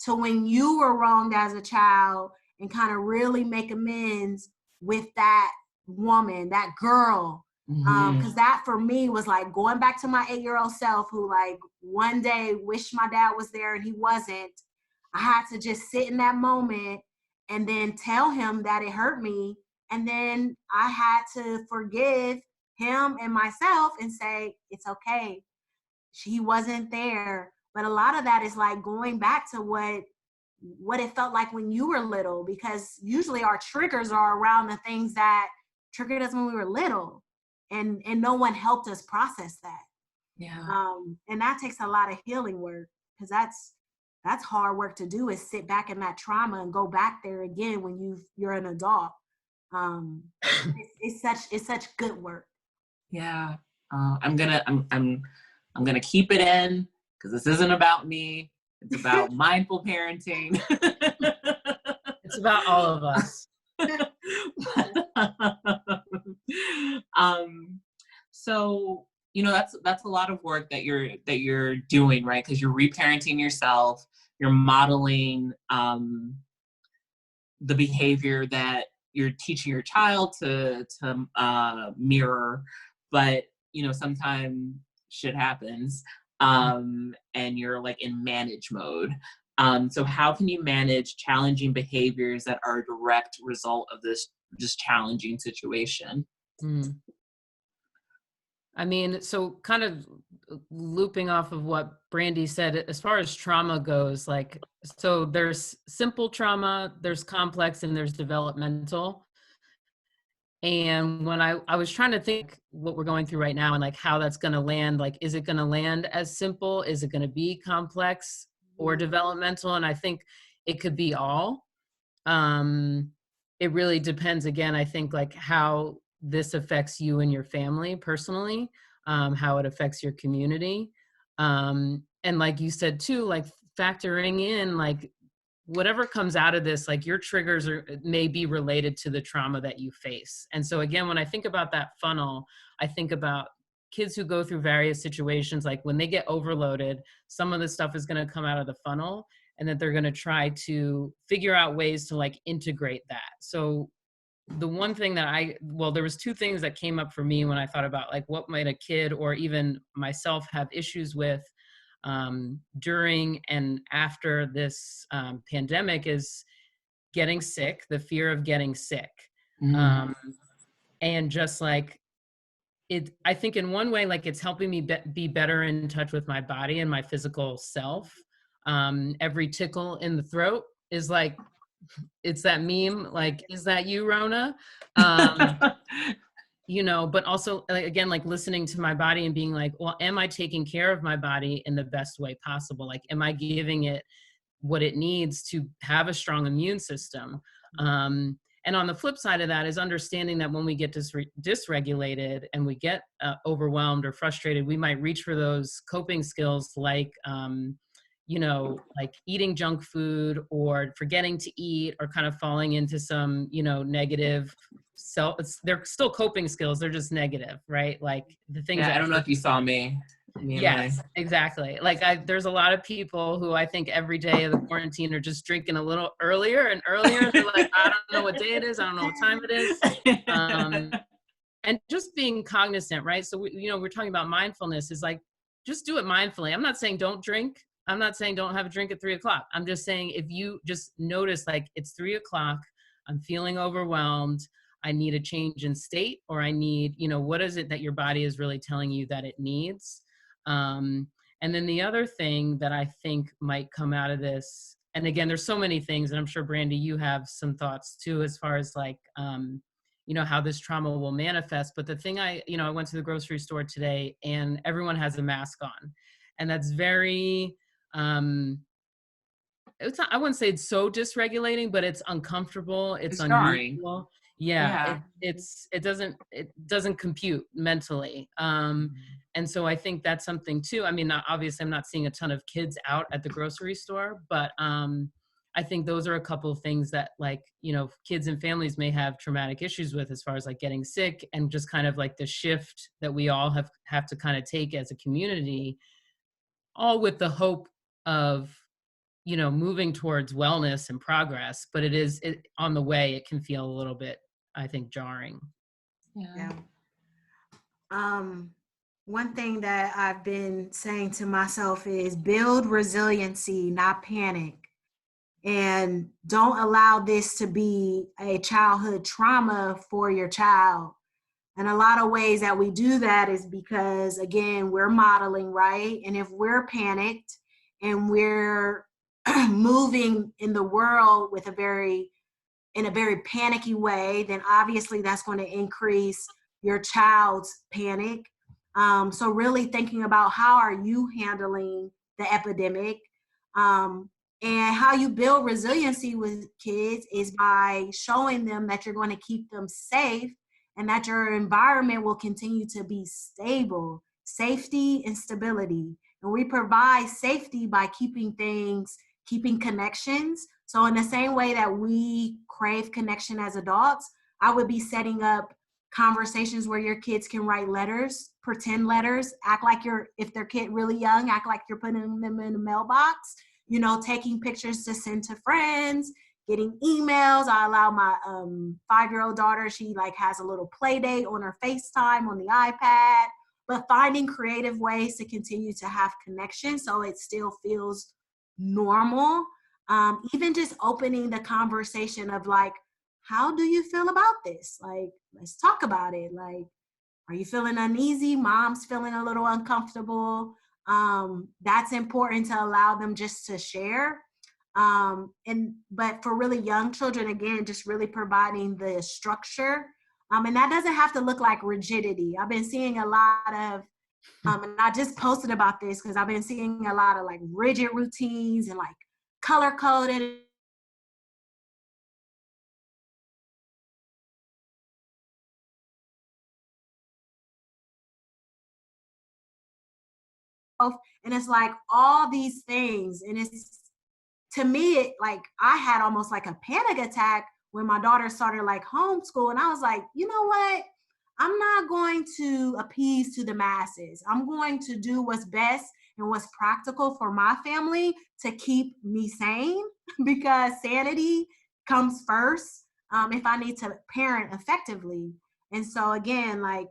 to when you were wronged as a child and kind of really make amends with that woman, that girl. Because that for me was like going back to my 8-year-old self who like one day wished my dad was there and he wasn't. I had to just sit in that moment and then tell him that it hurt me. And then I had to forgive him and myself and say, it's okay. He wasn't there. But a lot of that is like going back to what it felt like when you were little, because usually our triggers are around the things that triggered us when we were little. And no one helped us process that. Yeah. And that takes a lot of healing work because that's hard work to do, is sit back in that trauma and go back there again when you're an adult. It's such good work. Yeah. I'm gonna keep it in because this isn't about me. It's about mindful parenting. It's about all of us. So, you know, that's a lot of work that you're doing, right? Because you're reparenting yourself, you're modeling the behavior that you're teaching your child to mirror, but you know, sometimes shit happens, and you're like in manage mode. So how can you manage challenging behaviors that are a direct result of this challenging situation? I mean, so kind of looping off of what Brandy said, as far as trauma goes, like, so there's simple trauma, there's complex, and there's developmental. And when I was trying to think what we're going through right now and like how that's going to land, like, is it going to land as simple? Is it going to be complex or developmental? And I think it could be all. It really depends, again, I think, like how this affects you and your family personally, how it affects your community. And like you said too, like factoring in like whatever comes out of this, like your triggers may be related to the trauma that you face. And so again, when I think about that funnel, I think about kids who go through various situations, like when they get overloaded, some of the stuff is going to come out of the funnel, and that they're going to try to figure out ways to like integrate that. So the one thing that there was two things that came up for me when I thought about like what might a kid or even myself have issues with during and after this pandemic is getting sick, the fear of getting sick. And just like I think in one way, like it's helping me be better in touch with my body and my physical self. Every tickle in the throat is like, it's that meme, like, is that you, Rona? You know, but also like, again, like listening to my body and being like, well, am I taking care of my body in the best way possible? Like, am I giving it what it needs to have a strong immune system? And on the flip side of that is understanding that when we get dysregulated and we get overwhelmed or frustrated, we might reach for those coping skills like, you know, like eating junk food or forgetting to eat or kind of falling into some, you know, negative they're still coping skills. They're just negative, right? Like the things I don't know if you saw me. Yes, exactly. Like there's a lot of people who I think every day of the quarantine are just drinking a little earlier and earlier. They're like, I don't know what day it is. I don't know what time it is. And just being cognizant, right? So, we're talking about mindfulness is like, just do it mindfully. I'm not saying don't drink. I'm not saying don't have a drink at 3:00. I'm just saying if you just notice like it's 3:00, I'm feeling overwhelmed. I need a change in state, or I need, what is it that your body is really telling you that it needs? And then the other thing that I think might come out of this, and again, there's so many things, and I'm sure Brandy, you have some thoughts too, as far as like, how this trauma will manifest. But the thing I went to the grocery store today and everyone has a mask on, and that's very, it's not, I wouldn't say it's so dysregulating, but it's uncomfortable. It's unusual. Yeah. It doesn't compute mentally. And so I think that's something too. I mean, obviously I'm not seeing a ton of kids out at the grocery store, but I think those are a couple of things that like, kids and families may have traumatic issues with as far as like getting sick, and just kind of like the shift that we all have to kind of take as a community, all with the hope of, moving towards wellness and progress. But it on the way, it can feel a little bit, I think, jarring. Yeah. One thing that I've been saying to myself is build resiliency, not panic. And don't allow this to be a childhood trauma for your child. And a lot of ways that we do that is because, again, we're modeling, right? And if we're panicked and we're moving in the world in a very panicky way, then obviously that's going to increase your child's panic. So really thinking about how are you handling the epidemic, and how you build resiliency with kids is by showing them that you're going to keep them safe and that your environment will continue to be stable, safety and stability. And we provide safety by keeping connections. So in the same way that we crave connection as adults, I would be setting up conversations where your kids can write letters, pretend letters, act like if their kid really young, act like you're putting them in a mailbox, taking pictures to send to friends, getting emails. I allow my 5-year-old daughter, she like has a little play date on her FaceTime on the iPad, but finding creative ways to continue to have connection so it still feels normal. Even just opening the conversation of like, how do you feel about this? Like, let's talk about it. Like, are you feeling uneasy? Mom's feeling a little uncomfortable. That's important to allow them just to share. But for really young children, again, just really providing the structure And that doesn't have to look like rigidity. I've been seeing a lot of, and I just posted about this because I've been seeing a lot of like rigid routines and like color coded. And it's like all these things. And it's, to me, it like I had almost like a panic attack when my daughter started like homeschool. And I was like, you know what? I'm not going to appease to the masses. I'm going to do what's best and what's practical for my family to keep me sane because sanity comes first if I need to parent effectively. And so again, like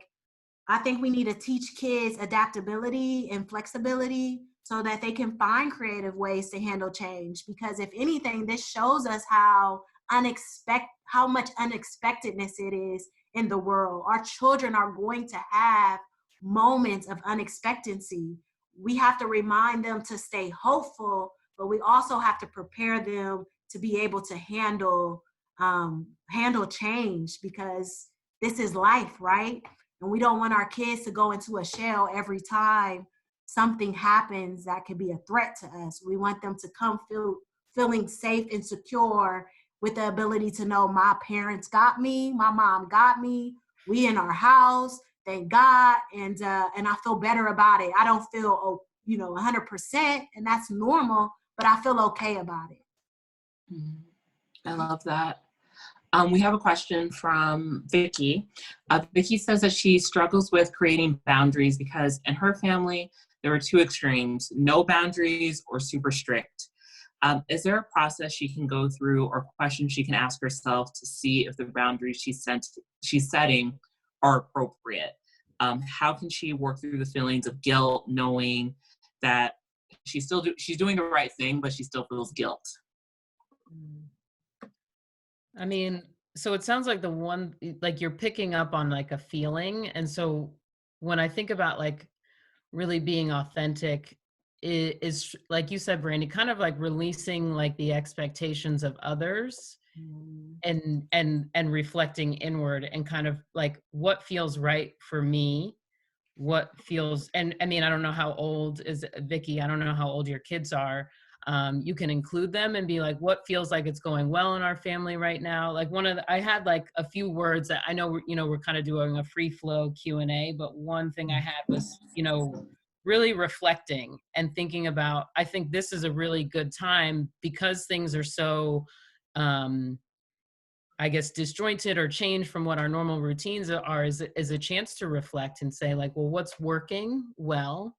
I think we need to teach kids adaptability and flexibility so that they can find creative ways to handle change. Because if anything, this shows us how much unexpectedness it is in the world. Our children are going to have moments of unexpectancy. We have to remind them to stay hopeful, but we also have to prepare them to be able to handle change because this is life, right? And we don't want our kids to go into a shell every time something happens that could be a threat to us. We want them to come feeling safe and secure with the ability to know my parents got me, my mom got me, we in our house, thank God, and I feel better about it. I don't feel 100%, and that's normal, but I feel okay about it. I love that. We have a question from Vicky. Vicky says that she struggles with creating boundaries because in her family, there are two extremes, no boundaries or super strict. Is there a process she can go through or questions she can ask herself to see if the boundaries she's setting are appropriate? How can she work through the feelings of guilt, knowing that she's doing the right thing, but she still feels guilt? I mean, so it sounds like you're picking up on like a feeling. And so when I think about like really being authentic is like you said, Brandy, kind of like releasing like the expectations of others and reflecting inward and kind of like what feels right for me, what feels, and I mean, I don't know how old is Vicky, I don't know how old your kids are. You can include them and be like, what feels like it's going well in our family right now? Like I had like a few words that I know, we're kind of doing a free flow Q&A, but one thing I had was, really reflecting and thinking about, I think this is a really good time because things are so, I guess, disjointed or changed from what our normal routines are, is a chance to reflect and say like, well, what's working well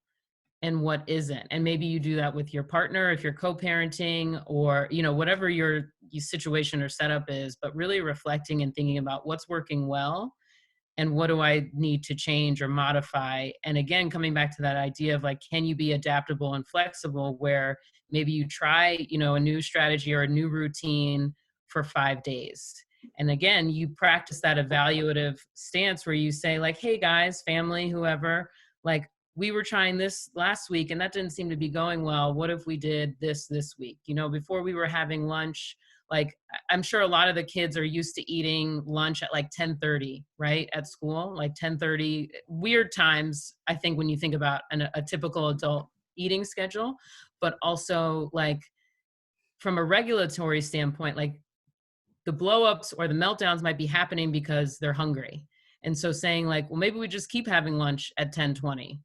and what isn't? And maybe you do that with your partner if you're co-parenting or, whatever your situation or setup is, but really reflecting and thinking about what's working well and what do I need to change or modify? And again, coming back to that idea of like, can you be adaptable and flexible where maybe you try, a new strategy or a new routine for 5 days. And again, you practice that evaluative stance where you say like, hey guys, family, whoever, like we were trying this last week and that didn't seem to be going well. What if we did this week? Before we were having lunch, like I'm sure a lot of the kids are used to eating lunch at like 10:30, right? At school, like 10:30, weird times, I think, when you think about a typical adult eating schedule, but also like from a regulatory standpoint, like the blow-ups or the meltdowns might be happening because they're hungry. And so saying like, well, maybe we just keep having lunch at 10:20,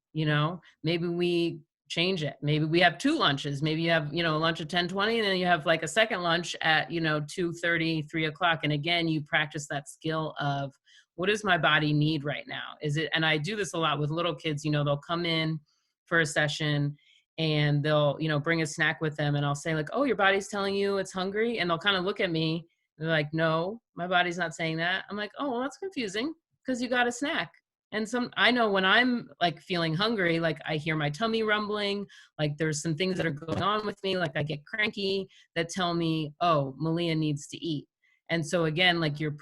maybe we change it. Maybe we have 2 lunches. Maybe you have, lunch at 10:20 and then you have like a second lunch at, 2:30, 3 o'clock. And again, you practice that skill of what does my body need right now? And I do this a lot with little kids, they'll come in for a session and they'll, bring a snack with them. And I'll say like, oh, your body's telling you it's hungry. And they'll kind of look at me. They're like, no, my body's not saying that. I'm like, oh, well, that's confusing because you got a snack. And I know when I'm like feeling hungry, like I hear my tummy rumbling, like there's some things that are going on with me, like I get cranky that tell me, oh, Malia needs to eat. And so again, like you're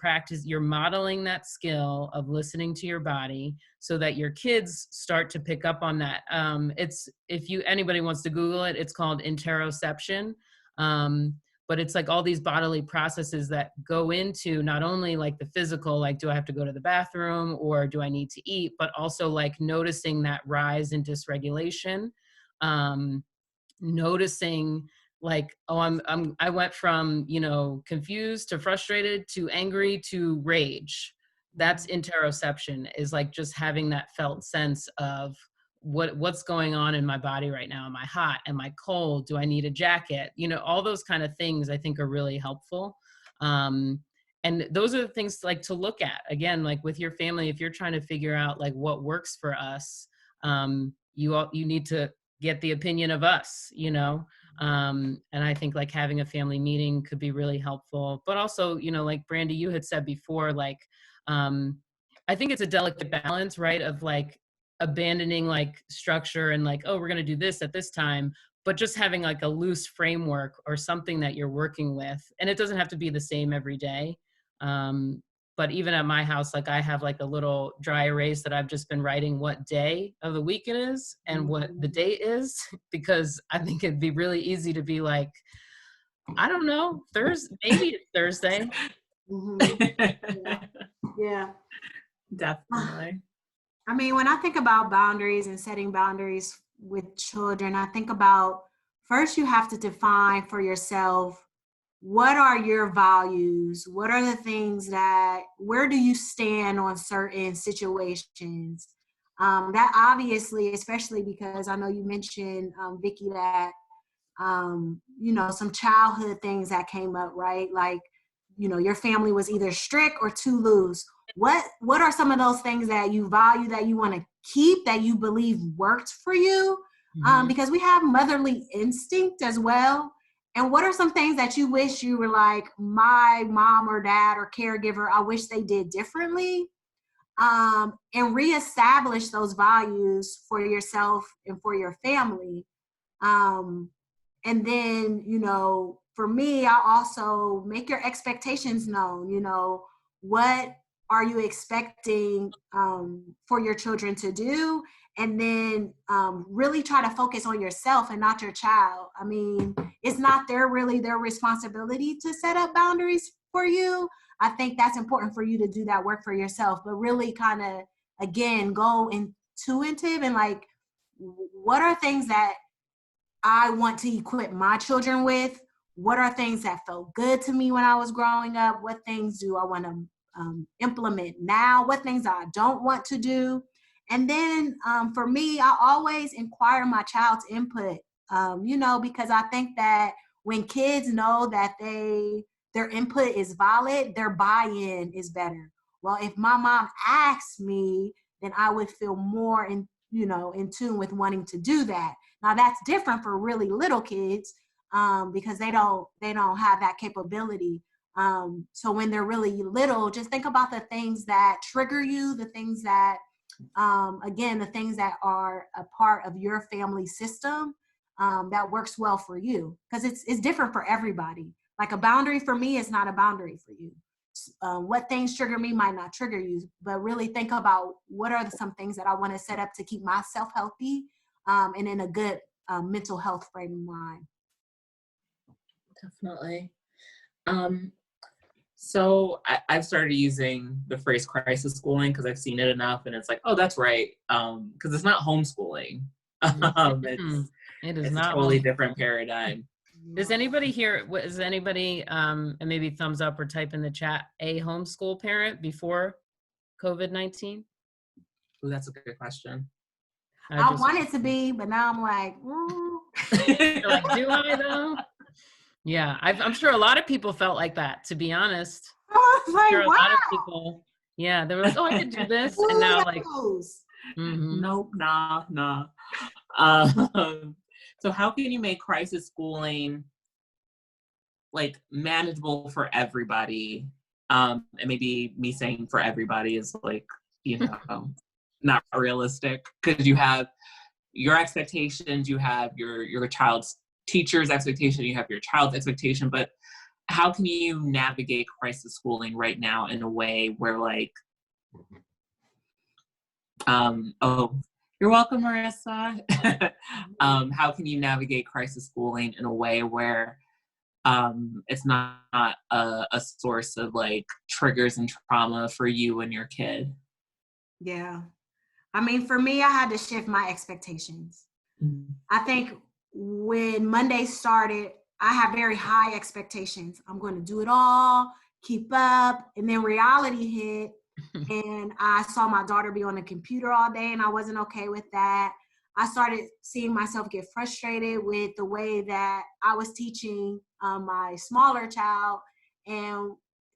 modeling that skill of listening to your body so that your kids start to pick up on that. Anybody wants to Google it, it's called interoception. but it's like all these bodily processes that go into not only like the physical, like, do I have to go to the bathroom or do I need to eat, but also like noticing that rise in dysregulation, noticing like, oh, I went from, you know, confused to frustrated to angry to rage. That's interoception, is like just having that felt sense of what's going on in my body right now. Am I hot? Am I cold? Do I need a jacket? You know, all those kind of things I think are really helpful. And those are the things like to look at again, like with your family, if you're trying to figure out like what works for us, you need to get the opinion of us, you know? And I think like having a family meeting could be really helpful, but also, you know, like Brandy, you had said before, like, I think it's a delicate balance, right? Of like abandoning like structure and like, oh, we're going to do this at this time, but just having like a loose framework or something that you're working with. And it doesn't have to be the same every day. But even at my house, like I have like a little dry erase that I've just been writing what day of the week it is and what the date is, because I think it'd be really easy to be like, I don't know, maybe it's Thursday. Yeah. Definitely. I mean, when I think about boundaries and setting boundaries with children, I think about first you have to define for yourself, what are your values? What are the things where do you stand on certain situations? That obviously, especially because I know you mentioned, Vicki, that, you know, some childhood things that came up, right? Like, you know, your family was either strict or too loose. What are some of those things that you value, that you want to keep, that you believe worked for you? Because we have motherly instinct as well. And what are some things that you wish you were like, my mom or dad or caregiver, I wish they did differently? And reestablish those values for yourself and for your family. And then, you know, for me, I also make your expectations known. You know, what are you expecting for your children to do? And then really try to focus on yourself and not your child. I mean, it's not their responsibility to set up boundaries for you. I think that's important for you to do that work for yourself, but really kind of, again, go intuitive and like, what are things that I want to equip my children with? What are things that felt good to me when I was growing up? What things do I want to implement now? What things I don't want to do? And then for me, I always inquire my child's input, you know, because I think that when kids know that their input is valid, their buy-in is better. Well, if my mom asks me, then I would feel more in tune with wanting to do that. Now that's different for really little kids because they don't have that capability. So when they're really little, just think about the things that trigger you, the things that, again, the things that are a part of your family system that works well for you, because it's different for everybody. Like a boundary for me is not a boundary for you. What things trigger me might not trigger you, but really think about what are some things that I want to set up to keep myself healthy and in a good mental health frame of mind. Definitely. So I've started using the phrase crisis schooling because I've seen it enough, and it's like, oh, that's right. Because it's not homeschooling. It is it's not a totally different paradigm. Does anybody here, and maybe thumbs up or type in the chat, a homeschool parent before COVID-19? Oh, that's a good question. I wanted to be, but now I'm like, You're like, do I though? Yeah, I'm sure a lot of people felt like that, to be honest. I was like, sure a wow. lot of people, yeah, they were like, oh, I could do this. And now like, nope, nah. So how can you make crisis schooling like manageable for everybody? And maybe me saying for everybody is like, you know, not realistic, because you have your expectations, you have your child's teacher's expectation, you have your child's expectation, but how can you navigate crisis schooling right now in a way where like, oh, you're welcome, Marissa. How can you navigate crisis schooling in a way where it's not a source of like triggers and trauma for you and your kid. Yeah. I mean, for me, I had to shift my expectations. Mm-hmm. I think when Monday started, I had very high expectations. I'm going to do it all, keep up. And then reality hit. And I saw my daughter be on the computer all day, and I wasn't okay with that. I started seeing myself get frustrated with the way that I was teaching my smaller child. And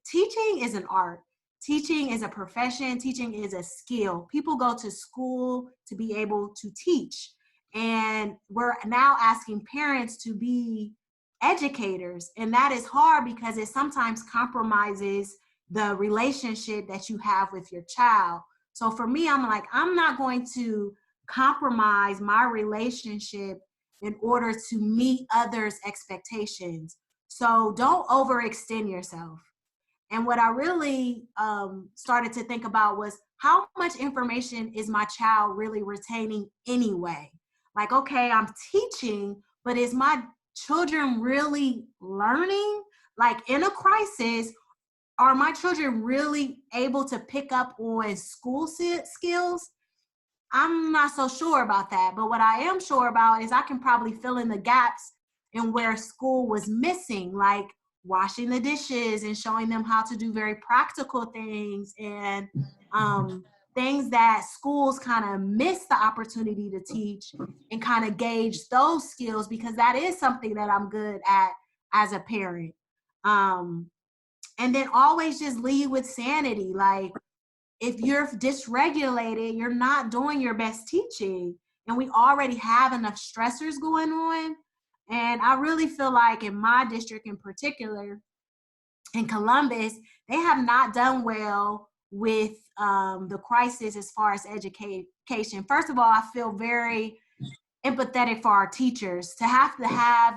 teaching is an art. Teaching is a profession. Teaching is a skill. People go to school to be able to teach. And we're now asking parents to be educators. And that is hard because it sometimes compromises the relationship that you have with your child. So for me, I'm like, I'm not going to compromise my relationship in order to meet others' expectations. So don't overextend yourself. And what I really started to think about was how much information is my child really retaining anyway? Like, okay, I'm teaching, but is my children really learning? Like in a crisis, are my children really able to pick up on school skills? I'm not so sure about that. But what I am sure about is I can probably fill in the gaps in where school was missing, like washing the dishes and showing them how to do very practical things and things that schools kind of miss the opportunity to teach, and kind of gauge those skills, because that is something that I'm good at as a parent. And then always just lead with sanity. Like if you're dysregulated, you're not doing your best teaching. And we already have enough stressors going on. And I really feel like in my district in particular, in Columbus, they have not done well with the crisis as far as education. First of all, I feel very empathetic for our teachers to have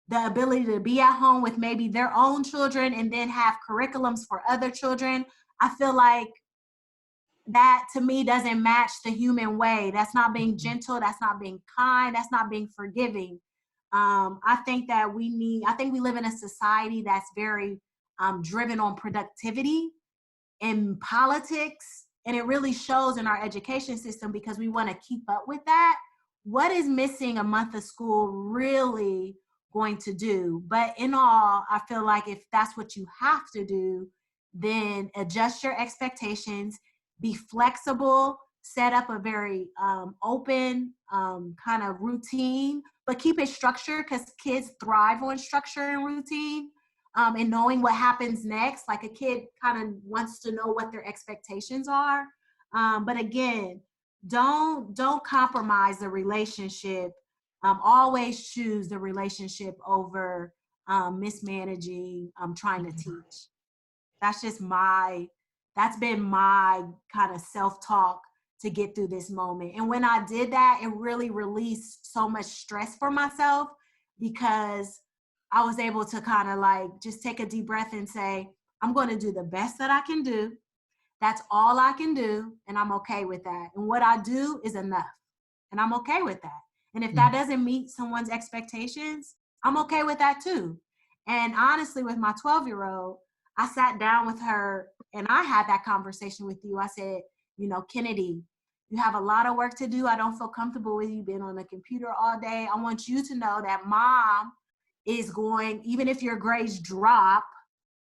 the ability to be at home with maybe their own children and then have curriculums for other children. I feel like that to me doesn't match the human way. That's not being gentle. That's not being kind. That's not being forgiving. I think we live in a society that's very driven on productivity and politics. And it really shows in our education system because we want to keep up with that. What is missing a month of school really going to do? But in all, I feel like if that's what you have to do, then adjust your expectations, be flexible, set up a very open kind of routine, but keep it structured because kids thrive on structure and routine. And knowing what happens next. Like a kid kind of wants to know what their expectations are. But again, don't compromise the relationship. Always choose the relationship over mismanaging, trying to teach. That's been my kind of self-talk to get through this moment. And when I did that, it really released so much stress for myself because I was able to kind of like just take a deep breath and say, I'm going to do the best that I can do. That's all I can do. And I'm okay with that. And what I do is enough. And I'm okay with that. And if that doesn't meet someone's expectations, I'm okay with that too. And honestly, with my 12-year-old, I sat down with her and I had that conversation with you. I said, Kennedy, you have a lot of work to do. I don't feel comfortable with you being on the computer all day. I want you to know that mom is going, even if your grades drop,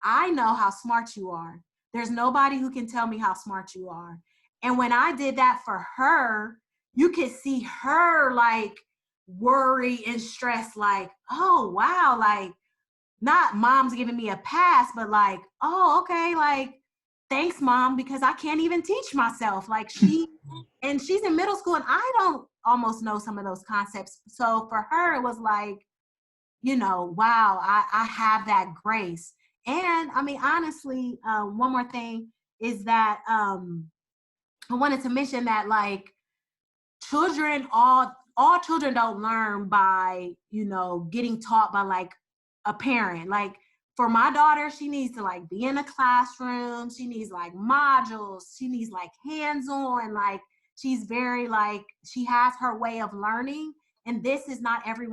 I know how smart you are. There's nobody who can tell me how smart you are. And when I did that for her, you could see her like worry and stress, like, oh, wow, like not mom's giving me a pass, but like, oh, okay, like, thanks, mom, because I can't even teach myself. Like she's in middle school and I don't almost know some of those concepts. So for her, it was like, wow, I have that grace. And I mean, honestly, one more thing is that I wanted to mention that like all children don't learn by, getting taught by like a parent. Like for my daughter, she needs to like be in a classroom. She needs like modules. She needs like hands-on, like she's very like, she has her way of learning. And this is not every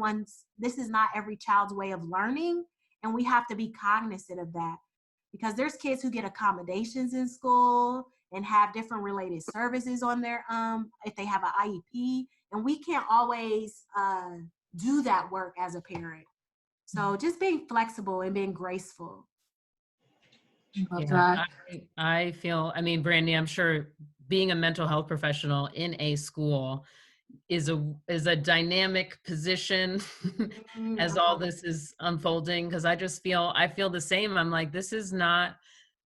child's way of learning. And we have to be cognizant of that, because there's kids who get accommodations in school and have different related services on their, if they have an IEP, and we can't always do that work as a parent. So just being flexible and being graceful. Yeah, I feel, I mean, Brandy, I'm sure being a mental health professional in a school is a dynamic position as all this is unfolding, because I feel the same. I'm like, this is not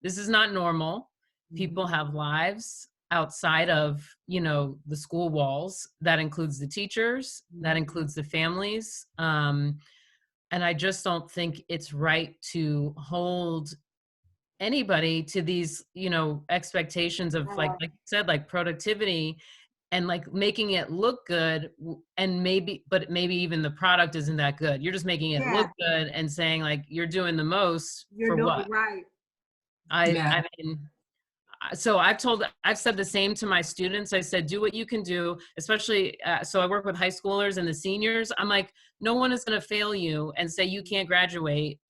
normal. People have lives outside of, you know, the school walls. That includes the teachers, that includes the families. And I just don't think it's right to hold anybody to these, you know, expectations of like you said, like productivity and like making it look good, and maybe even the product isn't that good. You're just making it look good and saying like you're doing the most for what? Right. I mean, so I've said the same to my students. I said, do what you can do, especially, so I work with high schoolers and the seniors. I'm like, no one is going to fail you and say you can't graduate.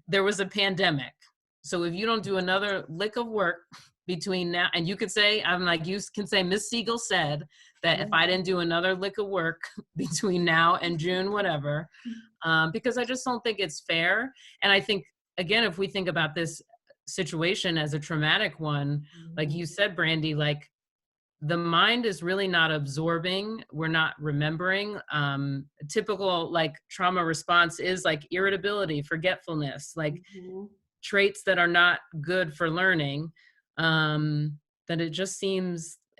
There was a pandemic. So if you don't do another lick of work between now, and you could say, I'm like, you can say, Miss Siegel said that if I didn't do another lick of work between now and June, whatever, because I just don't think it's fair. And I think, again, if we think about this situation as a traumatic one, like you said, Brandy, like the mind is really not absorbing. We're not remembering. Typical like trauma response is like irritability, forgetfulness, like traits that are not good for learning. That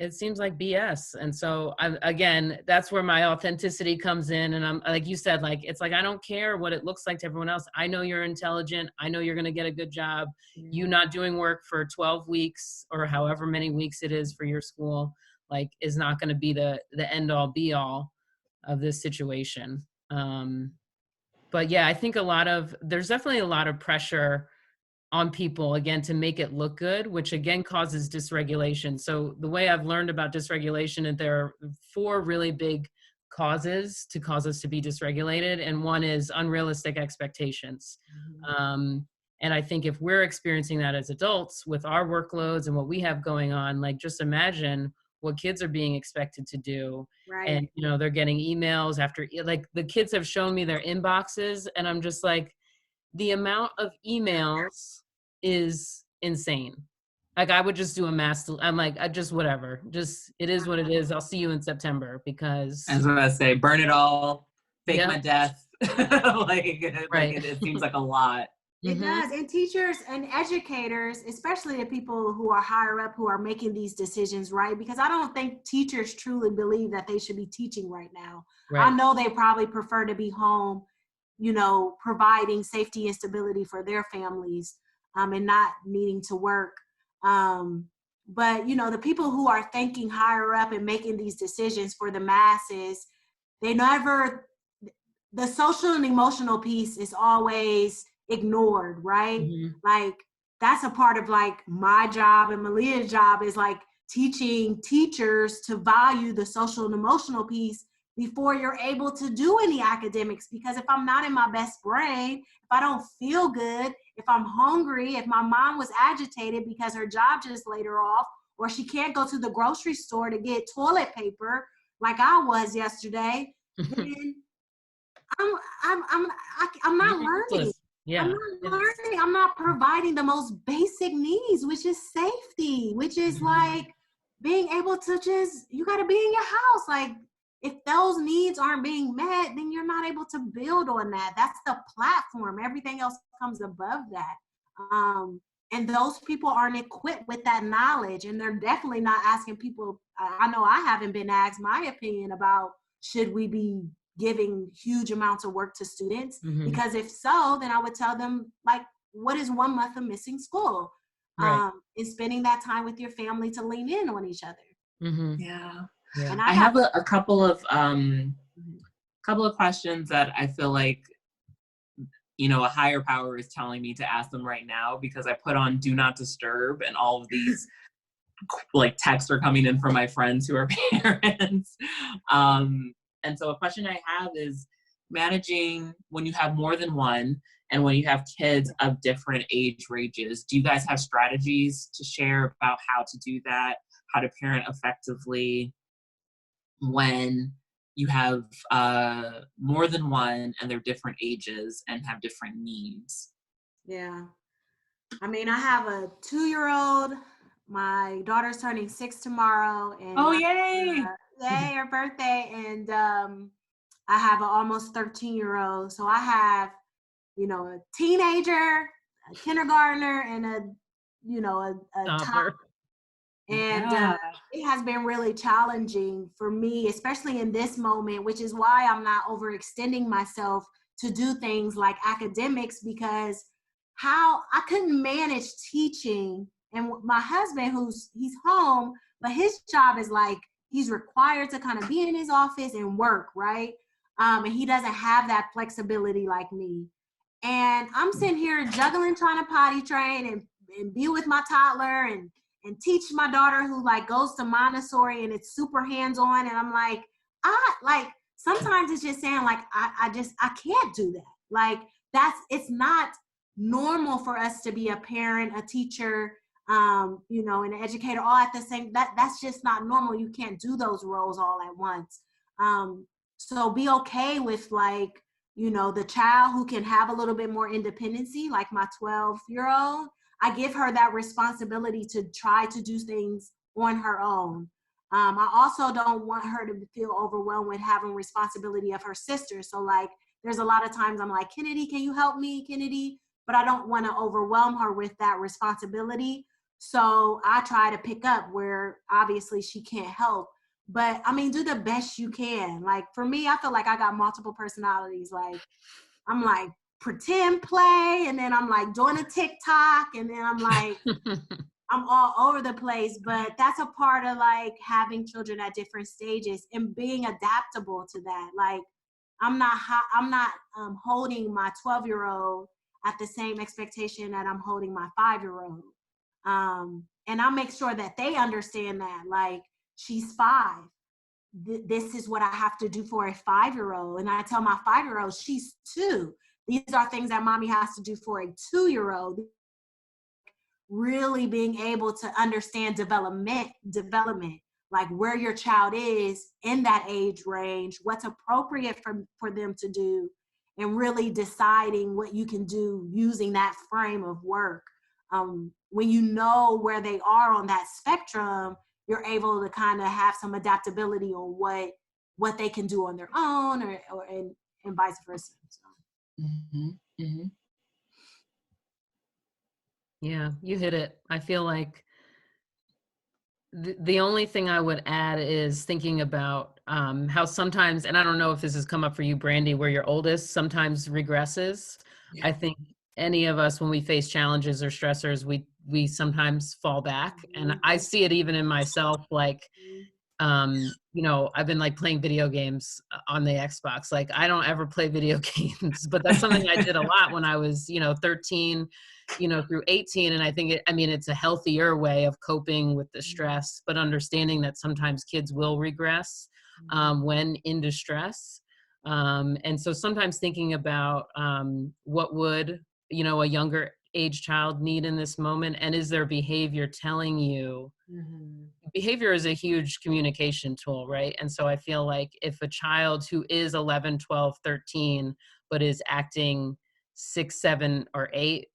it seems like BS. And so again, that's where my authenticity comes in. And I'm like you said, like, it's like, I don't care what it looks like to everyone else. I know you're intelligent. I know you're going to get a good job. You not doing work for 12 weeks or however many weeks it is for your school, like, is not going to be the end all be all of this situation. But yeah, I think there's definitely a lot of pressure on people, again, to make it look good, which again causes dysregulation. So the way I've learned about dysregulation, and there are 4 really big causes to cause us to be dysregulated. And one is unrealistic expectations. And I think if we're experiencing that as adults with our workloads and what we have going on, like, just imagine what kids are being expected to do. Right. And, you know, they're getting emails after, like, the kids have shown me their inboxes, and I'm just like, the amount of emails is insane. Like, I would just do a mass, I'm like, I just, whatever, just, it is what it is. I'll see you in September, because I was going to say, burn it all, fake my death. It seems like a lot. It does. And teachers and educators, especially the people who are higher up, who are making these decisions, right? Because I don't think teachers truly believe that they should be teaching right now. Right. I know they probably prefer to be home, you know, providing safety and stability for their families, and not needing to work. But, you know, the people who are thinking higher up and making these decisions for the masses, the social and emotional piece is always ignored, right? Like, that's a part of like my job and Malia's job, is like teaching teachers to value the social and emotional piece before you're able to do any academics. Because if I'm not in my best brain, if I don't feel good, if I'm hungry, if my mom was agitated because her job just laid her off, or she can't go to the grocery store to get toilet paper like I was yesterday, then I'm not learning. Yeah. I'm not learning. I'm not providing the most basic needs, which is safety, which is like being able to you got to be in your house. Like, if those needs aren't being met, then you're not able to build on that. That's the platform. Everything else comes above that. And those people aren't equipped with that knowledge. And they're definitely not asking people. I know I haven't been asked my opinion about, should we be giving huge amounts of work to students? Because if so, then I would tell them, like, what is 1 month of missing school? Right. And spending that time with your family to lean in on each other. Yeah. And I have a couple of questions that I feel like, you know, a higher power is telling me to ask them right now, because I put on do not disturb, and all of these like texts are coming in from my friends who are parents. And so a question I have is, managing when you have more than one, and when you have kids of different age ranges. Do you guys have strategies to share about how to do that, how to parent effectively when you have more than one and they're different ages and have different needs? Yeah. I mean, I have a 2-year-old. My daughter's turning 6 tomorrow, and Oh, yay! yay, her birthday. And I have an almost 13-year-old. So I have, a teenager, a kindergartner, and a top. And Yeah. it has been really challenging for me, especially in this moment, which is why I'm not overextending myself to do things like academics, because I couldn't manage teaching. And my husband, he's home, but his job is like, he's required to kind of be in his office and work, right? And he doesn't have that flexibility like me. And I'm sitting here juggling, trying to potty train and be with my toddler and teach my daughter who like goes to Montessori and it's super hands-on. And I'm like, sometimes it's just saying like, I can't do that. Like it's not normal for us to be a parent, a teacher, and an educator all at the same, that's just not normal. You can't do those roles all at once. So be okay with like, the child who can have a little bit more independency, like my 12-year-old. I give her that responsibility to try to do things on her own. I also don't want her to feel overwhelmed with having responsibility of her sister. So like, there's a lot of times I'm like, Kennedy, can you help me, Kennedy? But I don't want to overwhelm her with that responsibility. So I try to pick up where obviously she can't help. But I mean, do the best you can. Like for me, I feel like I got multiple personalities. Like I'm like, pretend play, and then I'm like doing a TikTok, and then I'm like I'm all over the place. But that's a part of like having children at different stages and being adaptable to that. Like I'm not holding my 12-year-old at the same expectation that I'm holding my 5-year-old, and I'll make sure that they understand that like she's 5. This is what I have to do for a 5-year-old, and I tell my 5-year-old she's 2. These are things that mommy has to do for a 2-year-old. Really being able to understand development, like where your child is in that age range, what's appropriate for them to do, and really deciding what you can do using that frame of work. When you know where they are on that spectrum, you're able to kind of have some adaptability on what they can do on their own and vice versa. So. Mm-hmm. Mm-hmm. Yeah, you hit it. I feel like the only thing I would add is thinking about how sometimes, and I don't know if this has come up for you, Brandy, where your oldest sometimes regresses. Yeah. I think any of us, when we face challenges or stressors, we sometimes fall back. And I see it even in myself, like, I've been like playing video games on the Xbox. Like I don't ever play video games, but that's something I did a lot when I was, 13, through 18. And I think it's a healthier way of coping with the stress, but understanding that sometimes kids will regress when in distress. And so sometimes thinking about what would, a younger age child need in this moment, and is their behavior telling you? Behavior is a huge communication tool, right? And so I feel like if a child who is 11, 12, 13, but is acting 6, 7, or 8,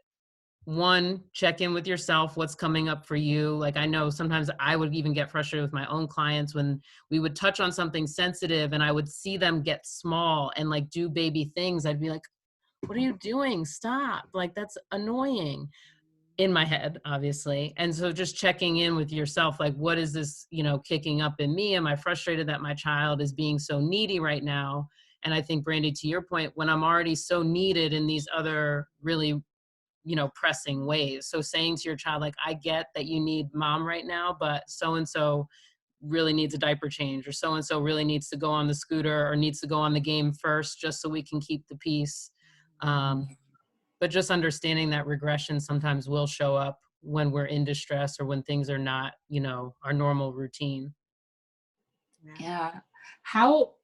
one, check in with yourself. What's coming up for you? Like, I know sometimes I would even get frustrated with my own clients when we would touch on something sensitive and I would see them get small and like do baby things. I'd be like, what are you doing? Stop. Like, that's annoying. In my head, obviously. And so just checking in with yourself, like, what is this, kicking up in me? Am I frustrated that my child is being so needy right now? And I think, Brandy, to your point, when I'm already so needed in these other really, pressing ways. So saying to your child, like, I get that you need mom right now, but so-and-so really needs a diaper change, or so-and-so really needs to go on the scooter or needs to go on the game first, just so we can keep the peace. But just understanding that regression sometimes will show up when we're in distress or when things are not, our normal routine. Yeah.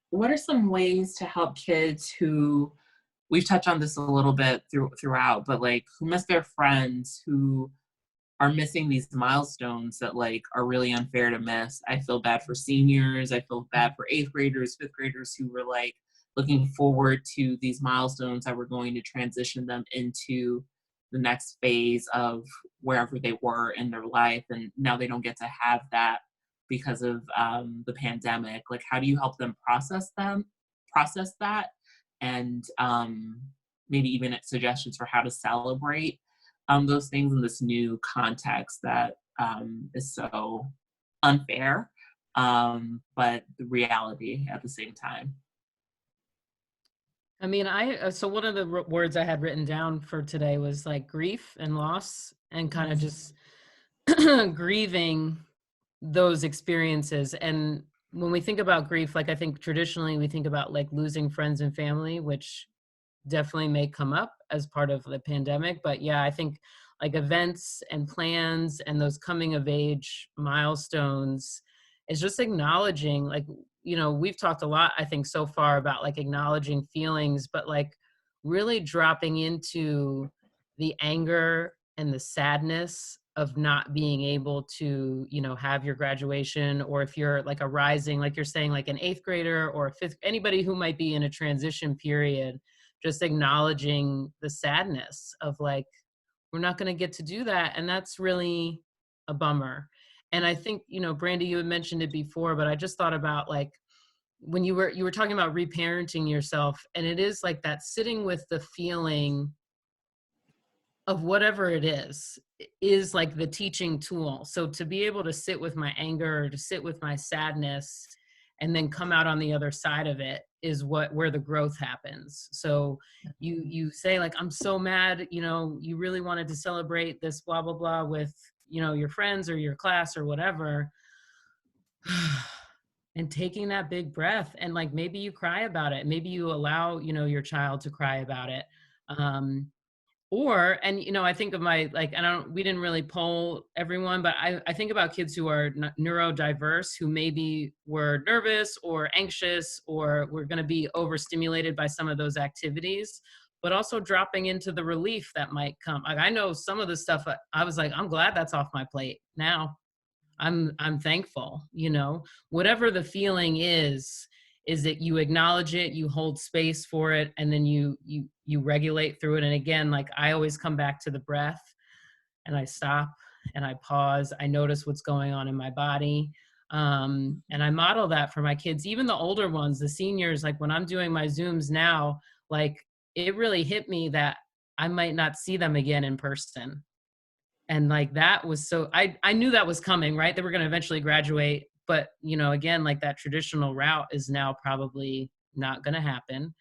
What are some ways to help kids who we've touched on this a little bit throughout, but like who miss their friends, who are missing these milestones that like are really unfair to miss. I feel bad for seniors. I feel bad for 8th graders, 5th graders who were like looking forward to these milestones that were going to transition them into the next phase of wherever they were in their life. And now they don't get to have that because of the pandemic. Like, how do you help them process that? And maybe even suggestions for how to celebrate those things in this new context that is so unfair, but the reality at the same time. I mean, so one of the words I had written down for today was like grief and loss, and kind of just grieving those experiences. And when we think about grief, like I think traditionally we think about like losing friends and family, which definitely may come up as part of the pandemic. But yeah, I think like events and plans and those coming of age milestones is just acknowledging, like, you know, we've talked a lot, I think, so far about like acknowledging feelings, but like really dropping into the anger and the sadness of not being able to, you know, have your graduation, or if you're like a rising, like you're saying, like an 8th grader or a 5th, anybody who might be in a transition period, just acknowledging the sadness of like, we're not going to get to do that. And that's really a bummer. And I think, you know, Brandy, you had mentioned it before, but I just thought about like, when you were talking about reparenting yourself, and it is like that sitting with the feeling of whatever it is like the teaching tool. So to be able to sit with my anger, or to sit with my sadness, and then come out on the other side of it is where the growth happens. So you say like, I'm so mad, you know, you really wanted to celebrate this blah, blah, blah with, you know, your friends or your class or whatever. And taking that big breath, and like, maybe you cry about it. Maybe you allow, you know, your child to cry about it. And, you know, I think of we didn't really poll everyone, but I think about kids who are neurodiverse, who maybe were nervous or anxious, or were going to be overstimulated by some of those activities, but also dropping into the relief that might come. Like, I know some of the stuff I was like, I'm glad that's off my plate now. I'm thankful, you know, whatever the feeling is that you acknowledge it, you hold space for it, and then you regulate through it. And again, like, I always come back to the breath, and I stop and I pause. I notice what's going on in my body. And I model that for my kids, even the older ones, the seniors. Like, when I'm doing my Zooms now, like, it really hit me that I might not see them again in person. And like, that was so, I knew that was coming, right? They were going to eventually graduate. But, you know, again, like, that traditional route is now probably not going to happen.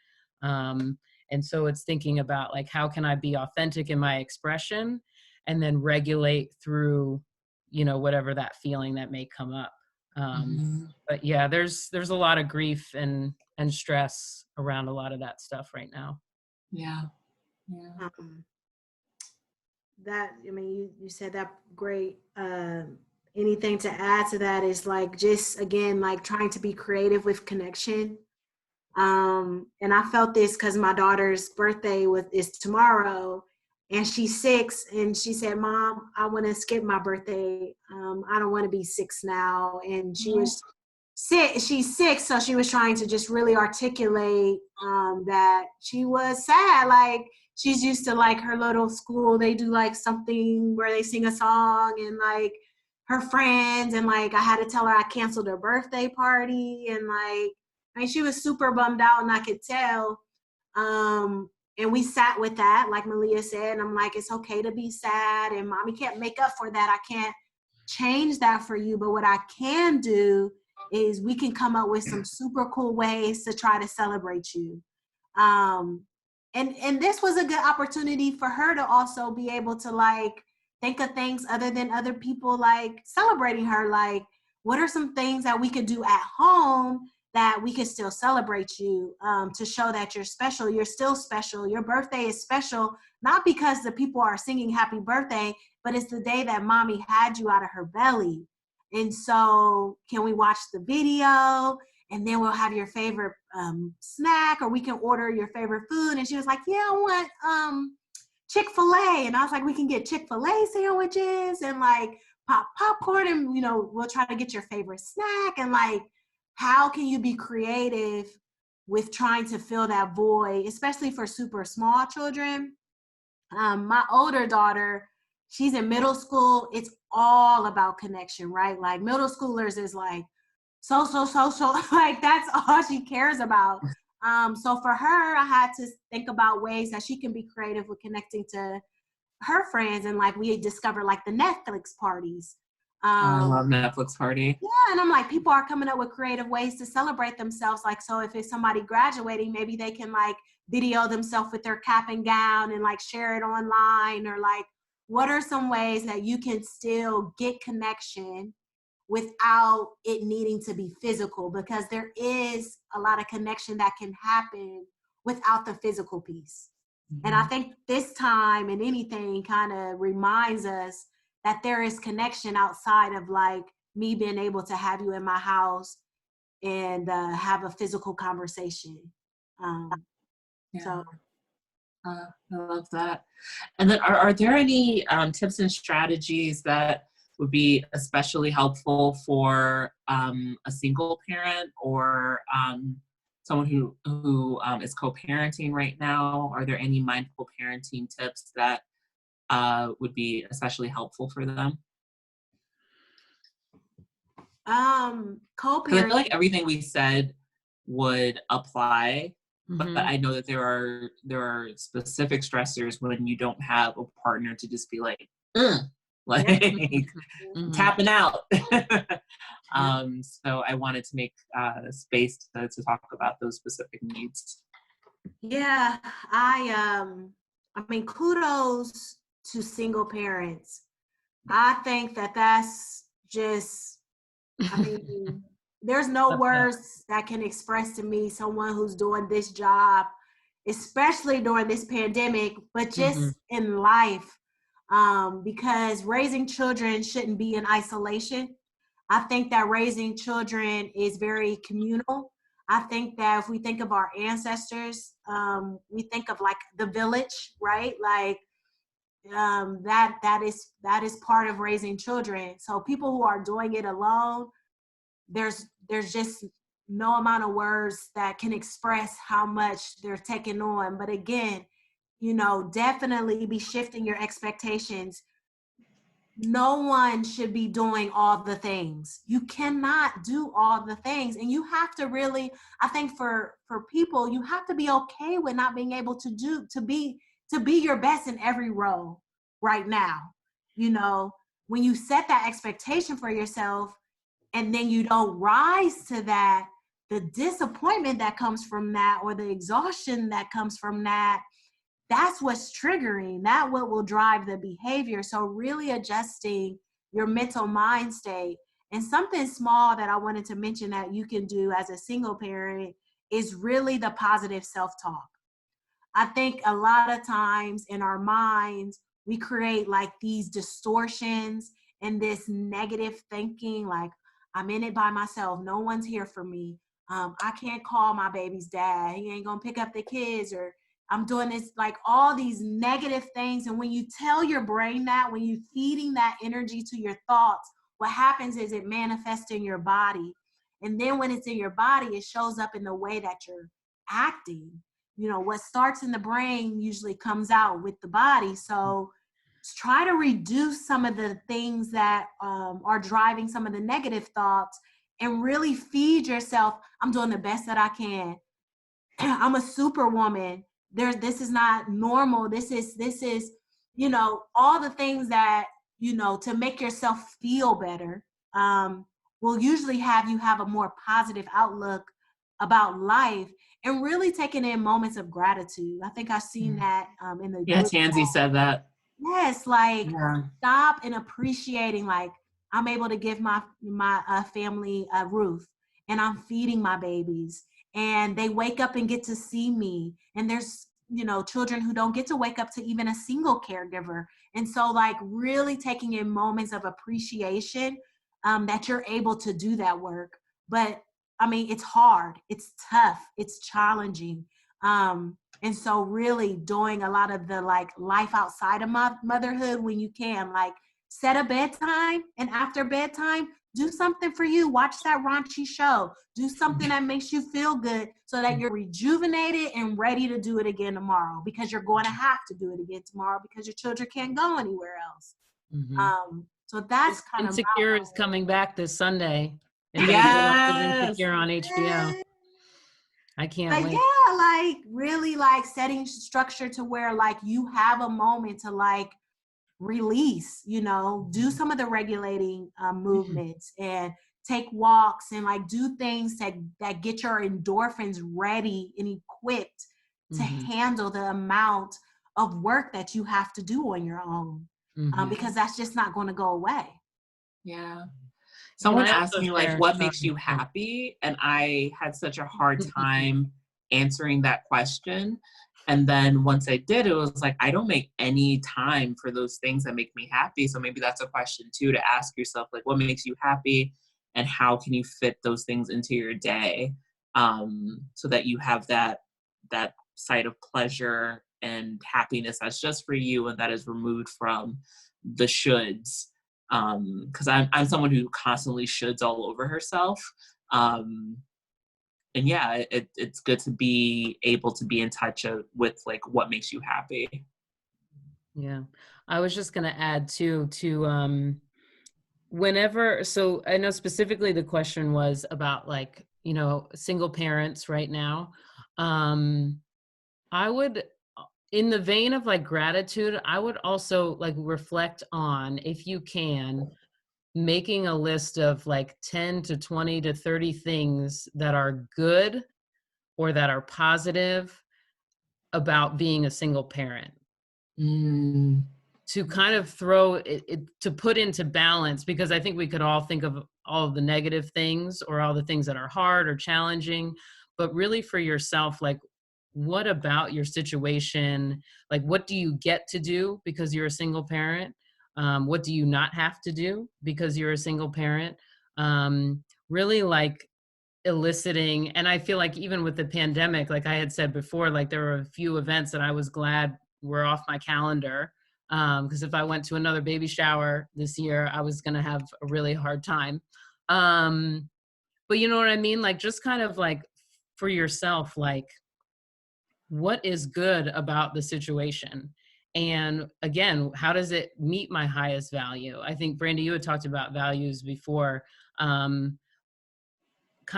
And so it's thinking about like, how can I be authentic in my expression, and then regulate through, you know, whatever that feeling that may come up. But yeah, there's a lot of grief and stress around a lot of that stuff right now. Yeah. That, I mean, you said that great. Anything to add to that is like, just again, like, trying to be creative with connection. And I felt this because my daughter's birthday is tomorrow, and she's 6, and she said, Mom, I want to skip my birthday. I don't want to be 6 now. And she was she's 6, so she was trying to just really articulate that she was sad. Like, she's used to, like, her little school, they do like something where they sing a song, and like her friends, and like, I had to tell her I canceled her birthday party, and like, I mean, she was super bummed out, and I could tell. And we sat with that, like Malia said, and I'm like, it's okay to be sad, and Mommy can't make up for that. I can't change that for you, but what I can do is we can come up with some super cool ways to try to celebrate you. And this was a good opportunity for her to also be able to like think of things other than other people like celebrating her. Like, what are some things that we could do at home that we can still celebrate you, to show that you're special. You're still special. Your birthday is special, not because the people are singing happy birthday, but it's the day that Mommy had you out of her belly. And so can we watch the video and then we'll have your favorite snack, or we can order your favorite food. And she was like, yeah, I want Chick-fil-A. And I was like, we can get Chick-fil-A sandwiches and like pop popcorn, and you know, we'll try to get your favorite snack. And like, how can you be creative with trying to fill that void, especially for super small children? My older daughter, she's in middle school. It's all about connection, right? Like middle schoolers is like, so, like that's all she cares about. So for her, I had to think about ways that she can be creative with connecting to her friends. And like, we discovered like the Netflix parties. I love Netflix party. Yeah, and I'm like, people are coming up with creative ways to celebrate themselves. Like, so if it's somebody graduating, maybe they can like video themselves with their cap and gown and like share it online, or like, what are some ways that you can still get connection without it needing to be physical? Because there is a lot of connection that can happen without the physical piece. Mm-hmm. And I think this time and anything kind of reminds us that there is connection outside of like me being able to have you in my house and have a physical conversation. So I love that. And then are there any tips and strategies that would be especially helpful for a single parent or someone who is co-parenting right now? Are there any mindful parenting tips that would be especially helpful for them? Co-parenting. I feel like everything we said would apply, but I know that there are specific stressors when you don't have a partner to just be like, tapping out. So I wanted to make space to talk about those specific needs. Yeah, I mean, kudos to single parents. I think that's just, I mean, there's no words that can express to me someone who's doing this job, especially during this pandemic, but just in life, because raising children shouldn't be in isolation. I think that raising children is very communal. I think that if we think of our ancestors, we think of like the village, right? Like that is part of raising children. So people who are doing it alone, there's just no amount of words that can express how much they're taking on. But again, you know, definitely be shifting your expectations. No one should be doing all the things. You cannot do all the things. And you have to really, I think for people, you have to be okay with not being able to be your best in every role right now. You know, when you set that expectation for yourself and then you don't rise to that, the disappointment that comes from that, or the exhaustion that comes from that, that's what's triggering, that what will drive the behavior. So really adjusting your mental mind state. And something small that I wanted to mention that you can do as a single parent is really the positive self-talk. I think a lot of times in our minds, we create like these distortions and this negative thinking, like, I'm in it by myself. No one's here for me. I can't call my baby's dad. He ain't gonna pick up the kids, or I'm doing this, like all these negative things. And when you tell your brain that, when you're feeding that energy to your thoughts, what happens is it manifests in your body. And then when it's in your body, it shows up in the way that you're acting. You know, what starts in the brain usually comes out with the body. So try to reduce some of the things that are driving some of the negative thoughts, and really feed yourself. I'm doing the best that I can. I'm a superwoman. This is not normal. This is, you know, all the things that, you know, to make yourself feel better, will usually have you have a more positive outlook about life, and really taking in moments of gratitude. I think I've seen that in the Tansy said that. Yes, like stop and appreciating, like, I'm able to give my family a roof, and I'm feeding my babies, and they wake up and get to see me. And there's, you know, children who don't get to wake up to even a single caregiver. And so like really taking in moments of appreciation, that you're able to do that work. But I mean, it's hard, it's tough, it's challenging. And so really doing a lot of the like life outside of motherhood when you can, like set a bedtime, and after bedtime, do something for you. Watch that raunchy show. Do something that makes you feel good so that you're rejuvenated and ready to do it again tomorrow, because you're going to have to do it again tomorrow because your children can't go anywhere else. So that's kind of Insecure is coming back this Sunday. Yes. Insecure on HBO. I can't wait. Yeah, like really like setting structure to where like you have a moment to like release, you know, do some of the regulating movements and take walks and like do things that get your endorphins ready and equipped to handle the amount of work that you have to do on your own, because that's just not going to go away. Yeah. Someone asked me like, what makes you happy? And I had such a hard time answering that question. And then once I did, it was like, I don't make any time for those things that make me happy. So maybe that's a question too, to ask yourself, like, what makes you happy and how can you fit those things into your day, so that you have that side of pleasure and happiness that's just for you and that is removed from the shoulds. Because I'm someone who constantly shoulds all over herself. And yeah, it's good to be able to be in touch with like what makes you happy. Yeah. I was just going to add too, whenever, so I know specifically the question was about like, you know, single parents right now. I would, in the vein of like gratitude, I would also like reflect on, if you can, making a list of like 10 to 20 to 30 things that are good or that are positive about being a single parent. To kind of throw it to put into balance, because I think we could all think of all of the negative things or all the things that are hard or challenging, but really for yourself, like, what about your situation? Like, what do you get to do because you're a single parent? What do you not have to do because you're a single parent? Really like eliciting, and I feel like even with the pandemic, like I had said before, like there were a few events that I was glad were off my calendar, because if I went to another baby shower this year, I was going to have a really hard time. But you know what I mean? Like just kind of like for yourself, like what is good about the situation? And again, how does it meet my highest value? I think, Brandy, you had talked about values before, kind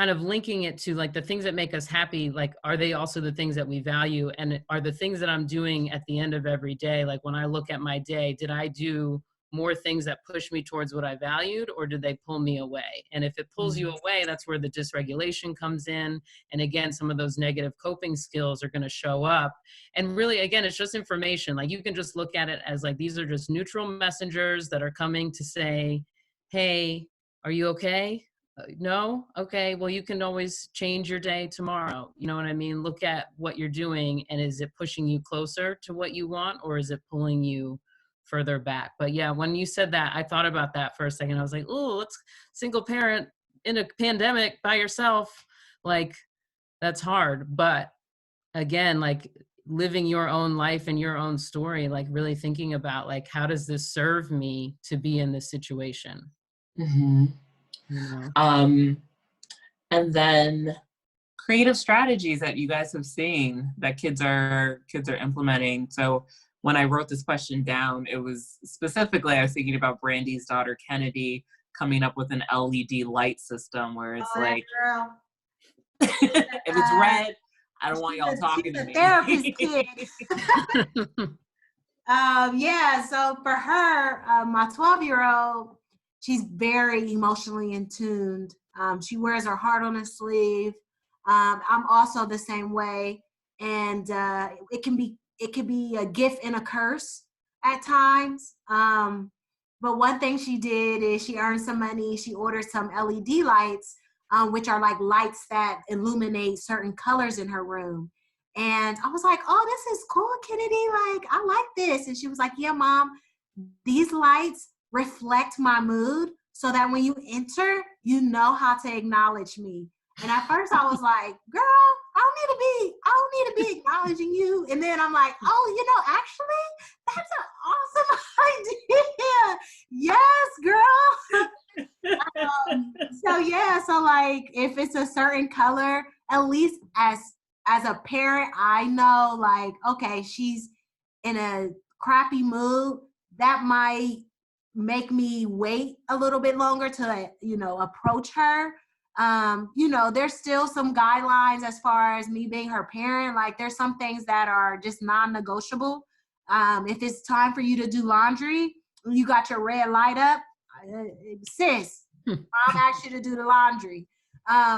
of linking it to like the things that make us happy. Like, are they also the things that we value? And are the things that I'm doing at the end of every day, like when I look at my day, did I do more things that push me towards what I valued, or did they pull me away? And if it pulls you away, that's where the dysregulation comes in. And again, some of those negative coping skills are going to show up. And really, again, it's just information. Like you can just look at it as like, these are just neutral messengers that are coming to say, hey, are you okay? No? Okay. Well, you can always change your day tomorrow. You know what I mean? Look at what you're doing, and is it pushing you closer to what you want, or is it pulling you further back? But yeah, when you said that, I thought about that for a second. I was like, oh, let's single parent in a pandemic by yourself. Like that's hard. But again, like living your own life and your own story, like really thinking about like, how does this serve me to be in this situation? And then creative strategies that you guys have seen that kids are implementing. So when I wrote this question down, it was specifically, I was thinking about Brandy's daughter, Kennedy, coming up with an LED light system where it's like, if it's red, I don't want y'all talking to me. Therapist kid. Yeah, so for her, my 12-year-old, she's very emotionally in tuned. She wears her heart on her sleeve. I'm also the same way, and it can be a gift and a curse at times. But one thing she did is she earned some money. She ordered some LED lights, which are like lights that illuminate certain colors in her room. And I was like, oh, this is cool, Kennedy. Like, I like this. And she was like, yeah, Mom, these lights reflect my mood so that when you enter, you know how to acknowledge me. And at first I was like, girl, I don't need to be acknowledging you. And then I'm like, oh, actually, that's an awesome idea. Yes, girl. So like if it's a certain color, at least as a parent, I know like, okay, she's in a crappy mood. That might make me wait a little bit longer to, approach her. There's still some guidelines as far as me being her parent. Like there's some things that are just non-negotiable. If it's time for you to do laundry, you got your red light up, sis, mom asked you to do the laundry.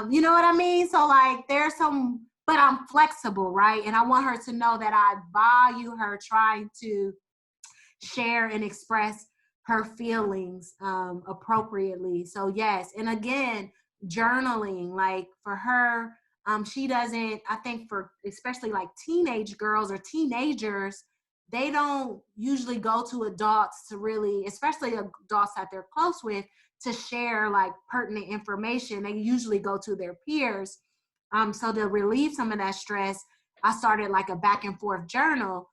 You know what I mean? So like there's some, but I'm flexible, right? And I want her to know that I value her trying to share and express her feelings appropriately. So yes, and again, journaling, like for her, she doesn't, I think for especially like teenage girls or teenagers, they don't usually go to adults to really, especially adults that they're close with, to share like pertinent information. They usually go to their peers. So to relieve some of that stress, I started like a back and forth journal.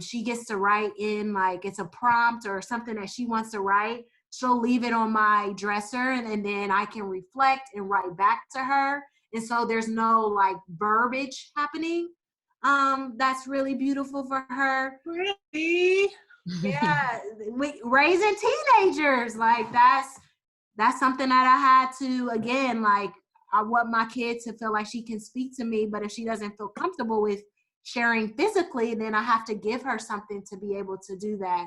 She gets to write in, like it's a prompt or something that she wants to write. She'll leave it on my dresser, and then I can reflect and write back to her. And so there's no like verbiage happening. That's really beautiful for her. Really? Yeah, raising teenagers, like that's something that I had to, again, like I want my kid to feel like she can speak to me, but if she doesn't feel comfortable with sharing physically, then I have to give her something to be able to do that.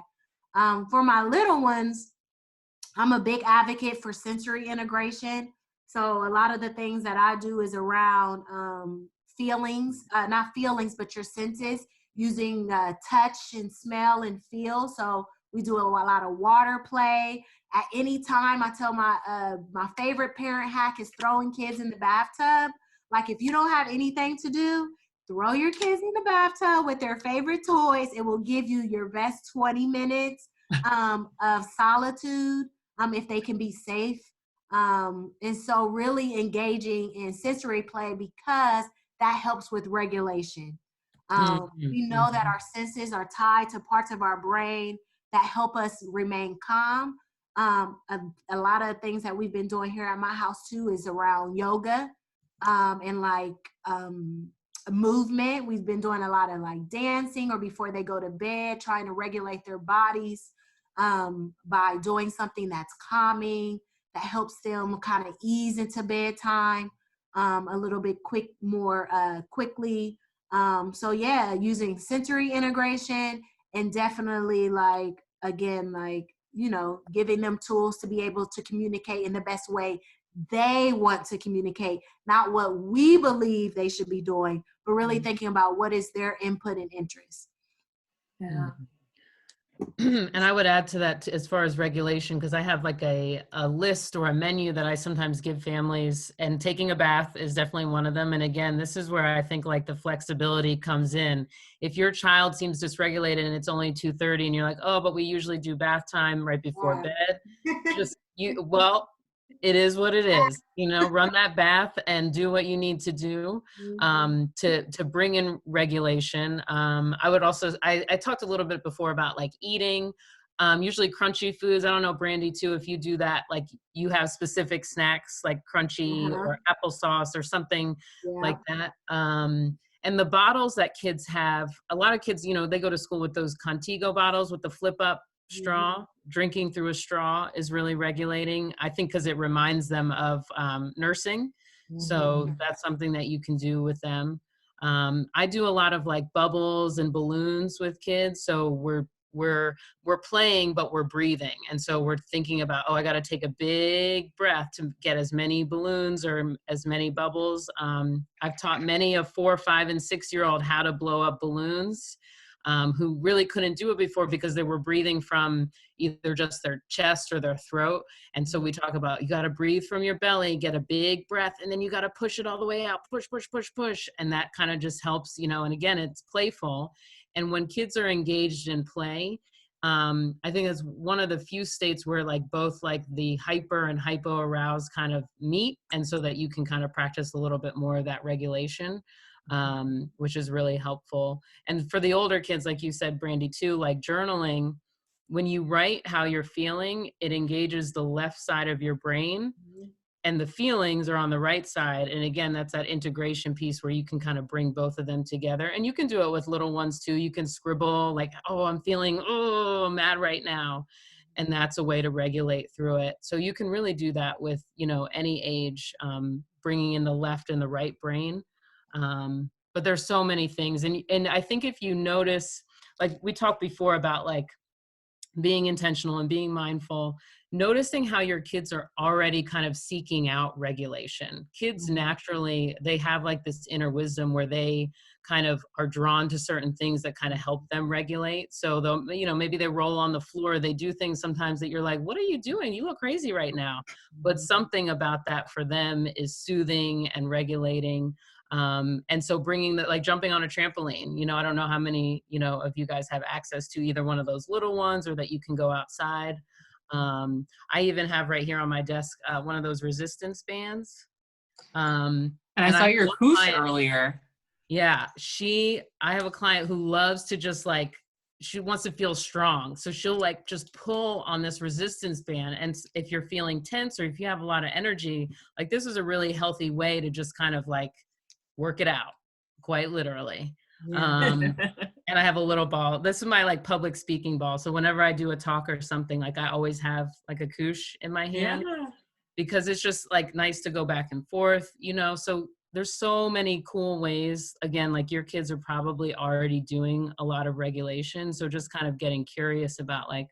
For my little ones, I'm a big advocate for sensory integration. So a lot of the things that I do is around feelings, not feelings, but your senses, using touch and smell and feel. So we do a lot of water play. At any time, I tell my favorite parent hack is throwing kids in the bathtub. Like if you don't have anything to do, throw your kids in the bathtub with their favorite toys. It will give you your best 20 minutes of solitude if they can be safe. And so really engaging in sensory play, because that helps with regulation. We know that our senses are tied to parts of our brain that help us remain calm. A lot of things that we've been doing here at my house too is around yoga and like movement. We've been doing a lot of like dancing or before they go to bed, trying to regulate their bodies by doing something that's calming, that helps them kind of ease into bedtime a little bit more quickly. So yeah, using sensory integration and definitely like, again, like, giving them tools to be able to communicate in the best way they want to communicate, not what we believe they should be doing, but really thinking about what is their input and interest. Yeah. And I would add to that as far as regulation, because I have like a list or a menu that I sometimes give families, and taking a bath is definitely one of them. And again, this is where I think like the flexibility comes in. If your child seems dysregulated and it's only 2:30 and you're like, oh, but we usually do bath time right before bed. It is what it is, run that bath and do what you need to do to bring in regulation. I would also, I talked a little bit before about like eating, usually crunchy foods. I don't know, Brandy, too, if you do that, like you have specific snacks like crunchy or applesauce or something like that. And the bottles that kids have, a lot of kids, they go to school with those Contigo bottles with the flip up straw. Drinking through a straw is really regulating, I think, because it reminds them of nursing. So that's something that you can do with them. I do a lot of like bubbles and balloons with kids. So we're playing, but we're breathing. And so we're thinking about, I got to take a big breath to get as many balloons or as many bubbles. I've taught many of 4-, 5-, and 6-year-old how to blow up balloons. Who really couldn't do it before because they were breathing from either just their chest or their throat. And so we talk about, you got to breathe from your belly, get a big breath, and then you got to push it all the way out, push, push, push, push. And that kind of just helps, and again, it's playful. And when kids are engaged in play, I think it's one of the few states where like both like the hyper and hypo aroused kind of meet, and so that you can kind of practice a little bit more of that regulation, which is really helpful. And for the older kids, like you said, Brandy, too, like journaling, when you write how you're feeling, it engages the left side of your brain, and the feelings are on the right side. And again, that's that integration piece where you can kind of bring both of them together. And you can do it with little ones too. You can scribble like, oh, I'm feeling, mad right now. And that's a way to regulate through it. So you can really do that with, you know, any age, bringing in the left and the right brain. But there's so many things. And I think if you notice, like we talked before about like being intentional and being mindful, noticing how your kids are already kind of seeking out regulation. Kids naturally, they have like this inner wisdom where they kind of are drawn to certain things that kind of help them regulate. So they'll, you know, maybe they roll on the floor, they do things sometimes that you're like, what are you doing? You look crazy right now. But something about that for them is soothing and regulating. And so bringing that, like jumping on a trampoline, you know, I don't know how many, you know, of you guys have access to either one of those little ones or that you can go outside. I even have right here on my desk, one of those resistance bands. And I saw your Koosh earlier. Yeah, I have a client who loves to just like, she wants to feel strong. So she'll like just pull on this resistance band. And if you're feeling tense or if you have a lot of energy, like this is a really healthy way to just kind of like work it out, quite literally. Yeah. And I have a little ball. This is my like public speaking ball. So whenever I do a talk or something, like I always have like a Koosh in my hand, because it's just like nice to go back and forth, you know. So there's so many cool ways. Again, like your kids are probably already doing a lot of regulation. So just kind of getting curious about like,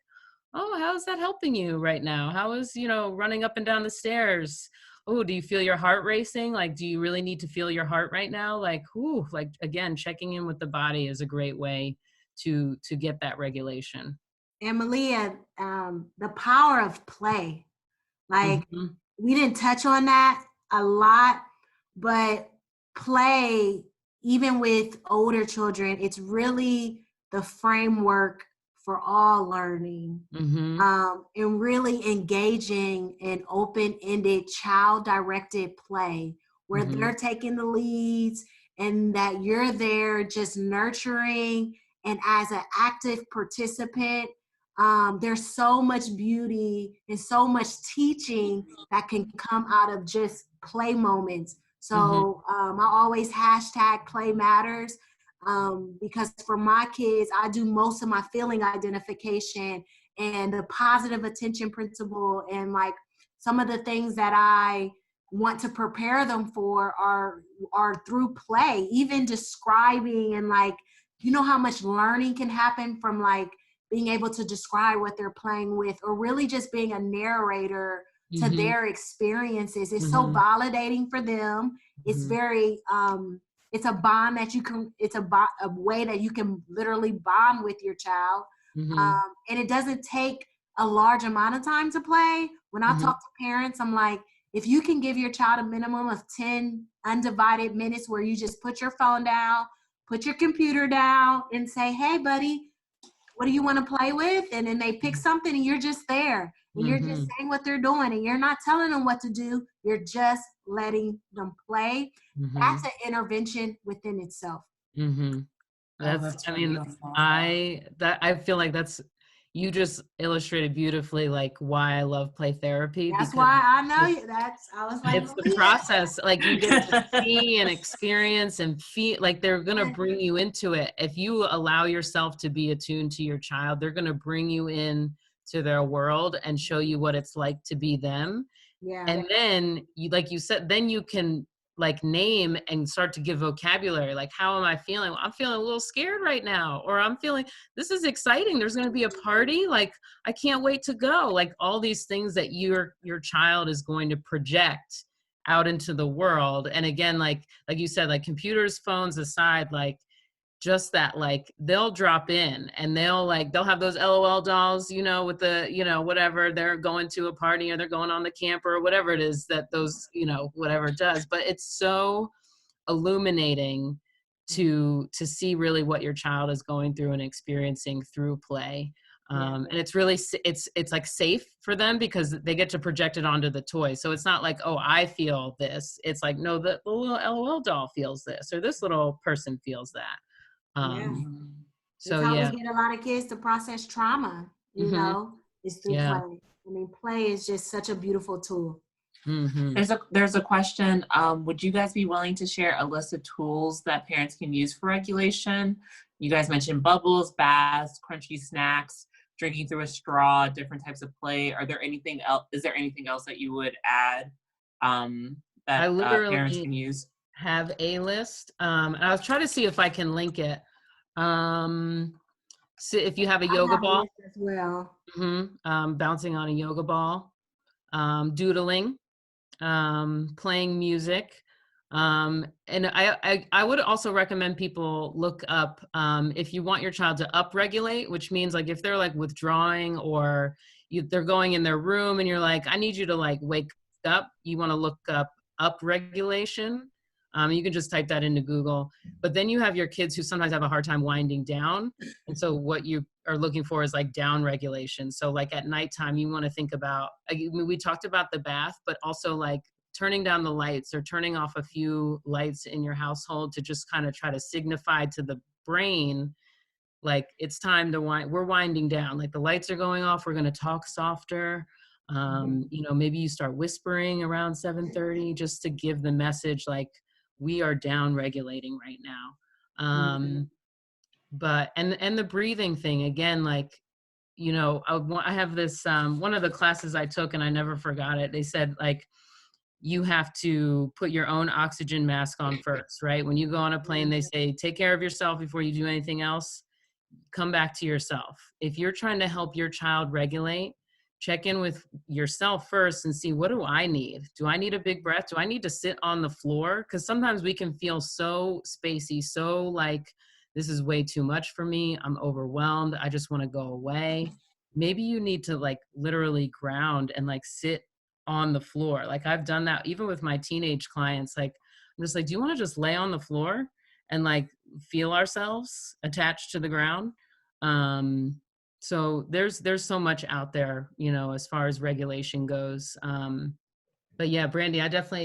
oh, how is that helping you right now? How is, you know, running up and down the stairs? Oh, do you feel your heart racing? Like, do you really need to feel your heart right now? Like, ooh, like again, checking in with the body is a great way to get that regulation. And Malia, the power of play. Like we didn't touch on that a lot, but play, even with older children, it's really the framework for all learning, and really engaging in open-ended, child-directed play where they're taking the leads and that you're there just nurturing and as an active participant. There's so much beauty and so much teaching that can come out of just play moments. So I always hashtag play matters. Because for my kids, I do most of my feeling identification and the positive attention principle, and like some of the things that I want to prepare them for are through play, even describing, and like, you know how much learning can happen from like being able to describe what they're playing with, or really just being a narrator to their experiences. It's so validating for them. It's very, it's a bond that you can, it's a way that you can literally bond with your child. And it doesn't take a large amount of time to play. When I talk to parents, I'm like, if you can give your child a minimum of 10 undivided minutes where you just put your phone down, put your computer down and say, hey buddy, what do you want to play with? And then they pick something and you're just there. And you're just saying what they're doing, and you're not telling them what to do. You're just letting them play. That's an intervention within itself. That's, I mean, I feel like you just illustrated beautifully like why I love play therapy. That's why I know you. I was like, it's the process. Like you get to see and experience and feel like they're going to bring you into it. If you allow yourself to be attuned to your child, they're going to bring you in to their world and show you what it's like to be them. Yeah. And then you, like you said, then you can like name and start to give vocabulary. Like, how am I feeling? Well, I'm feeling a little scared right now, or I'm feeling, this is exciting. There's going to be a party. Like, I can't wait to go. Like all these things that your child is going to project out into the world. And again, like you said, like computers, phones aside, like just that, like they'll drop in and they'll have those LOL dolls, you know, with the, you know, whatever, they're going to a party or they're going on the camper or whatever it is that those, you know, whatever it does. But it's so illuminating to see really what your child is going through and experiencing through play. And it's really, it's like safe for them because they get to project it onto the toy. So it's not like, oh, I feel this. It's like, no, the little LOL doll feels this, or this little person feels that. So It's how yeah. we get a lot of kids to process trauma, you know, is through play. I mean, play is just such a beautiful tool. There's a question. Would you guys be willing to share a list of tools that parents can use for regulation? You guys mentioned bubbles, baths, crunchy snacks, drinking through a straw, different types of play. Are there anything else? Is there anything else that you would add that parents can use? Have a list. And I'll try to see if I can link it. So if you have a yoga ball as well, bouncing on a yoga ball, doodling, playing music. And I would also recommend people look up, if you want your child to upregulate, which means like if they're like withdrawing or they're going in their room and you're like, I need you to like wake up, you want to look up upregulation. You can just type that into Google, but then you have your kids who sometimes have a hard time winding down. And so what you are looking for is like down regulation. So like at nighttime, you want to think about, we talked about the bath, but also like turning down the lights or turning off a few lights in your household to just kind of try to signify to the brain, like it's time to we're winding down, like the lights are going off, we're going to talk softer. You know, maybe you start whispering around 7:30 just to give the message like we are down regulating right now. But and the breathing thing again, like, you know, I have this one of the classes I took and I never forgot it. They said like you have to put your own oxygen mask on first, right? When you go on a plane, they say take care of yourself before you do anything else. Come back to yourself. If you're trying to help your child regulate, check in with yourself first and see, what do I need? Do I need a big breath? Do I need to sit on the floor? Because sometimes we can feel so spacey, so like, this is way too much for me. I'm overwhelmed. I just want to go away. Maybe you need to like literally ground and like sit on the floor. Like I've done that even with my teenage clients. Like, I'm just like, do you want to just lay on the floor and like feel ourselves attached to the ground? So there's so much out there, you know, as far as regulation goes. But yeah, Brandy,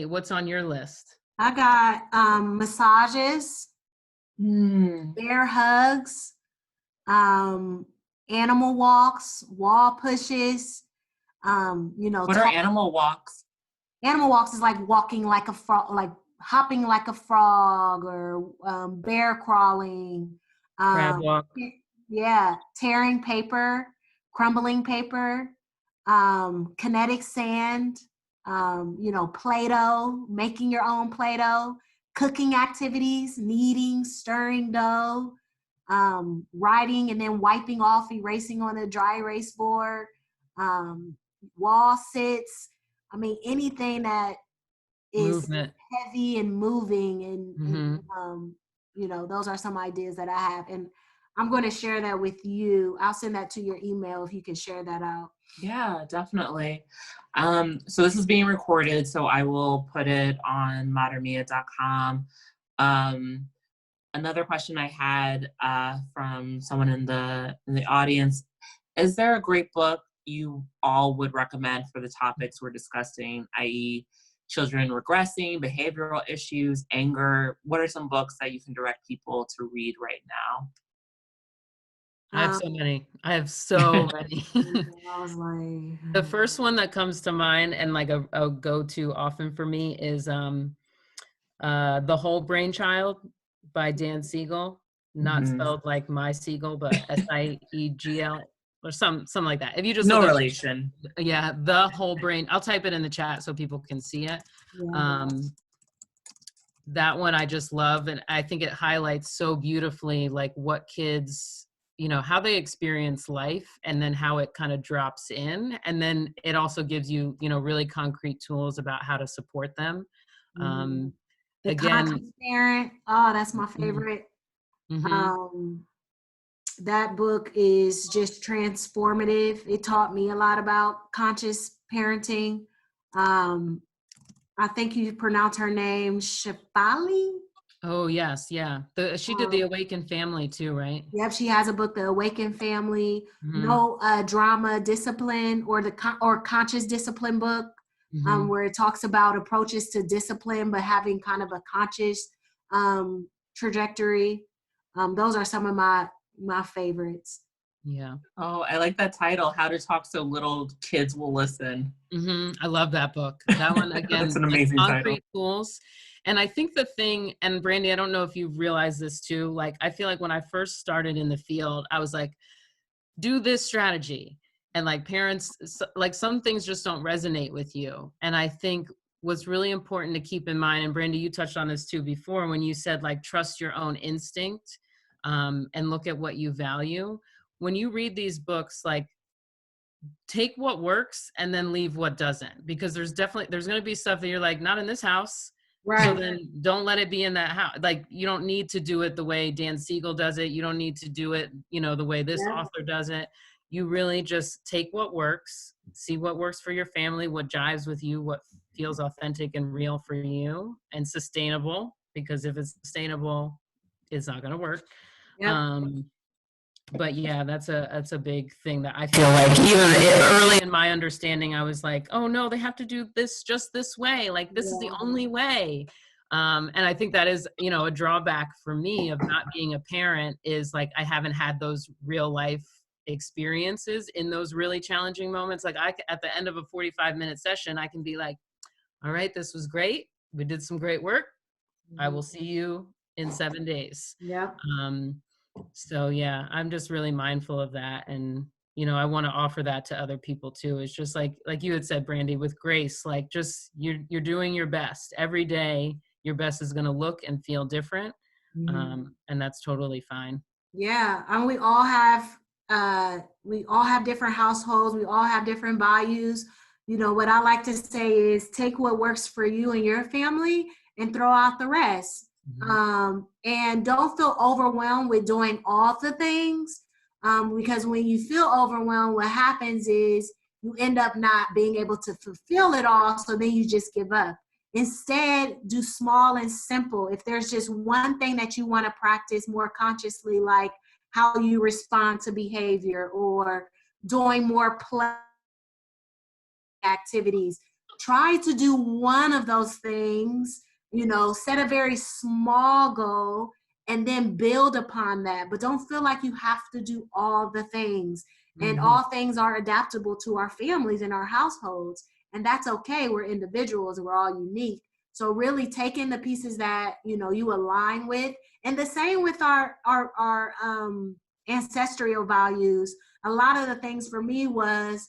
what's on your list? I got massages, bear hugs, animal walks, wall pushes, you know. What are animal walks? Animal walks is like walking like a frog, like hopping like a frog, or bear crawling. Crab walk. Yeah, tearing paper, crumbling paper, kinetic sand, you know, Play-Doh, making your own Play-Doh, cooking activities, kneading, stirring dough, writing and then wiping off, erasing on a dry erase board, wall sits. I mean, anything that is movement, heavy and moving, and you know, those are some ideas that I have, and I'm going to share that with you. I'll send that to your email if you can share that out. Yeah, definitely. So this is being recorded, so I will put it on modernmia.com. Another question I had from someone in the audience: is there a great book you all would recommend for the topics we're discussing, i.e., children regressing, behavioral issues, anger? What are some books that you can direct people to read right now? I have so many. I have so many. I was like, the first one that comes to mind and like a go-to often for me is The Whole Brain Child by Dan Siegel. Not spelled like my Siegel, but Siegel or something like that. If you just no relation. Yeah, The Whole Brain. I'll type it in the chat so people can see it. yeah. That one I just love, and I think it highlights so beautifully like what kids, you know, how they experience life, and then how it kind of drops in, and then it also gives you, you know, really concrete tools about how to support them. The Again, Conscious Parent. Oh, that's my favorite. That book is just transformative. It taught me a lot about conscious parenting. I think you pronounce her name Shefali. Oh yes, yeah. She did the Awakened Family too, right? Yep, she has a book, The Awakened Family, Mm-hmm. No Drama Discipline, or Conscious Discipline book, Mm-hmm. where it talks about approaches to discipline, but having kind of a conscious trajectory. Those are some of my favorites. Yeah. Oh, I like that title, How to Talk So Little Kids Will Listen. Mm-hmm. I love that book. That one, again, That's an like amazing concrete title. tools. And I think the thing, and Brandy, I don't know if you've realized this too, like I feel like when I first started in the field, I was like, do this strategy. And like parents, like some things just don't resonate with you. And I think what's really important to keep in mind, and Brandy, you touched on this too before, when you said like trust your own instinct, and look at what you value. When you read these books, like take what works and then leave what doesn't, because there's going to be stuff that you're like, not in this house. Right. So then don't let it be in that house. Like you don't need to do it the way Dan Siegel does it. You don't need to do it, the way this author does it. You really just take what works, see what works for your family, what jives with you, what feels authentic and real for you and sustainable, because if it's sustainable, it's not going to work. Yep. But yeah, that's a big thing that I feel like even early in my understanding, I was like, oh no, they have to do this just this way. Like this is the only way. And I think that is, a drawback for me of not being a parent, is like, I haven't had those real life experiences in those really challenging moments. Like at the end of a 45-minute session, I can be like, all right, this was great. We did some great work. I will see you in 7 days. Yep. So yeah, I'm just really mindful of that. And, I want to offer that to other people too. It's just like you had said, Brandy, with grace, like just you're doing your best every day. Your best is going to look and feel different. And that's totally fine. Yeah. And we all have different households. We all have different values. What I like to say is take what works for you and your family and throw out the rest. And don't feel overwhelmed with doing all the things, because when you feel overwhelmed, what happens is you end up not being able to fulfill it all, so then you just give up. Instead, do small and simple. If there's just one thing that you want to practice more consciously, like how you respond to behavior or doing more play activities, try to do one of those things. Set a very small goal and then build upon that. But don't feel like you have to do all the things. And all things are adaptable to our families and our households. And that's okay. We're individuals. We're all unique. So really taking the pieces that, you align with. And the same with our ancestral values. A lot of the things for me was,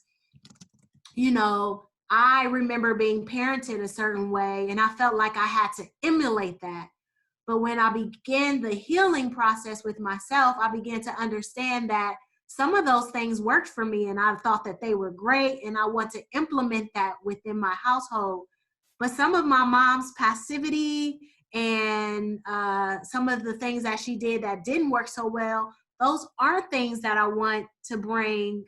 I remember being parented a certain way, and I felt like I had to emulate that. But when I began the healing process with myself, I began to understand that some of those things worked for me, and I thought that they were great, and I want to implement that within my household. But some of my mom's passivity and some of the things that she did that didn't work so well, those aren't things that I want to bring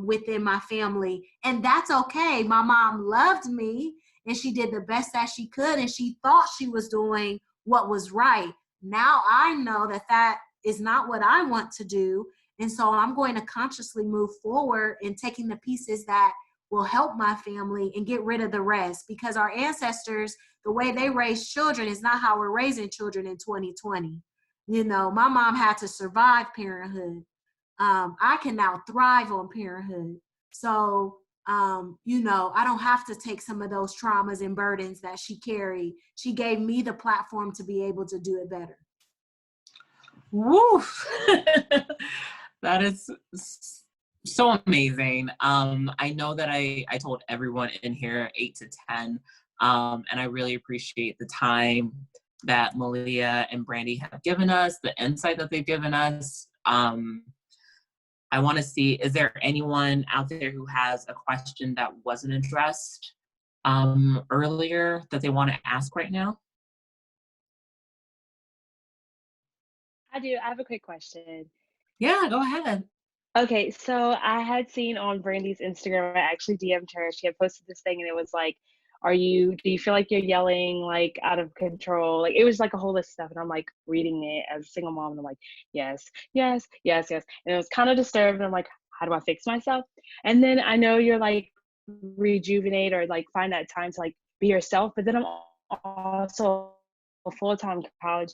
within my family. And that's okay. My mom loved me and she did the best that she could, and she thought she was doing what was right. Now I know that that is not what I want to do. And so I'm going to consciously move forward in taking the pieces that will help my family and get rid of the rest, because our ancestors, the way they raised children is not how we're raising children in 2020. My mom had to survive parenthood. I can now thrive on parenthood. So, I don't have to take some of those traumas and burdens that she carried. She gave me the platform to be able to do it better. Woo! That is so amazing. I know that I told everyone in here 8 to 10, and I really appreciate the time that Malia and Brandy have given us, the insight that they've given us. I want to see, is there anyone out there who has a question that wasn't addressed earlier that they want to ask right now? I do. I have a quick question. Yeah, go ahead. Okay, so I had seen on Brandy's Instagram, I actually DM'd her. She had posted this thing and it was like, do you feel like you're yelling like out of control? Like it was like a whole list of stuff, and I'm like reading it as a single mom, and I'm like, yes, yes, yes, yes. And it was kind of disturbed, and I'm like, how do I fix myself? And then I know you're like rejuvenate or like find that time to like be yourself, but then I'm also a full-time college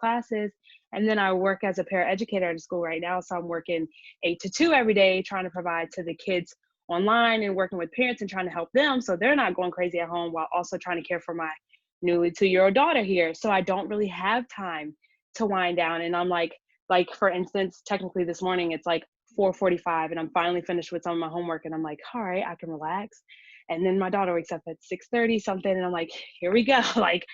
classes, and then I work as a paraeducator at a school right now, so I'm working 8 to 2 every day trying to provide to the kids online and working with parents and trying to help them so they're not going crazy at home, while also trying to care for my newly 2-year-old daughter here. So I don't really have time to wind down, and I'm like for instance, technically this morning it's like 4:45 and I'm finally finished with some of my homework, and I'm like, all right, I can relax. And then my daughter wakes up at 6:30 something, and I'm like, here we go. Like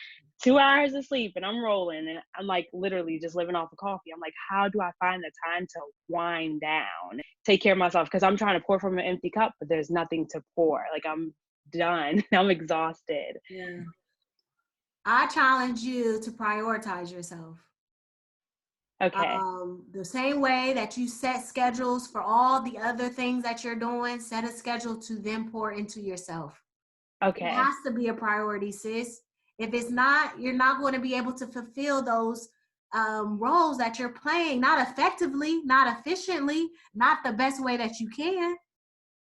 2 hours of sleep and I'm rolling, and I'm like literally just living off of coffee. I'm like, how do I find the time to wind down, take care of myself? Because I'm trying to pour from an empty cup, but there's nothing to pour. Like I'm done. I'm exhausted. Yeah. I challenge you to prioritize yourself. Okay. The same way that you set schedules for all the other things that you're doing, set a schedule to then pour into yourself. Okay. It has to be a priority, sis. If it's not, you're not going to be able to fulfill those roles that you're playing, not effectively, not efficiently, not the best way that you can.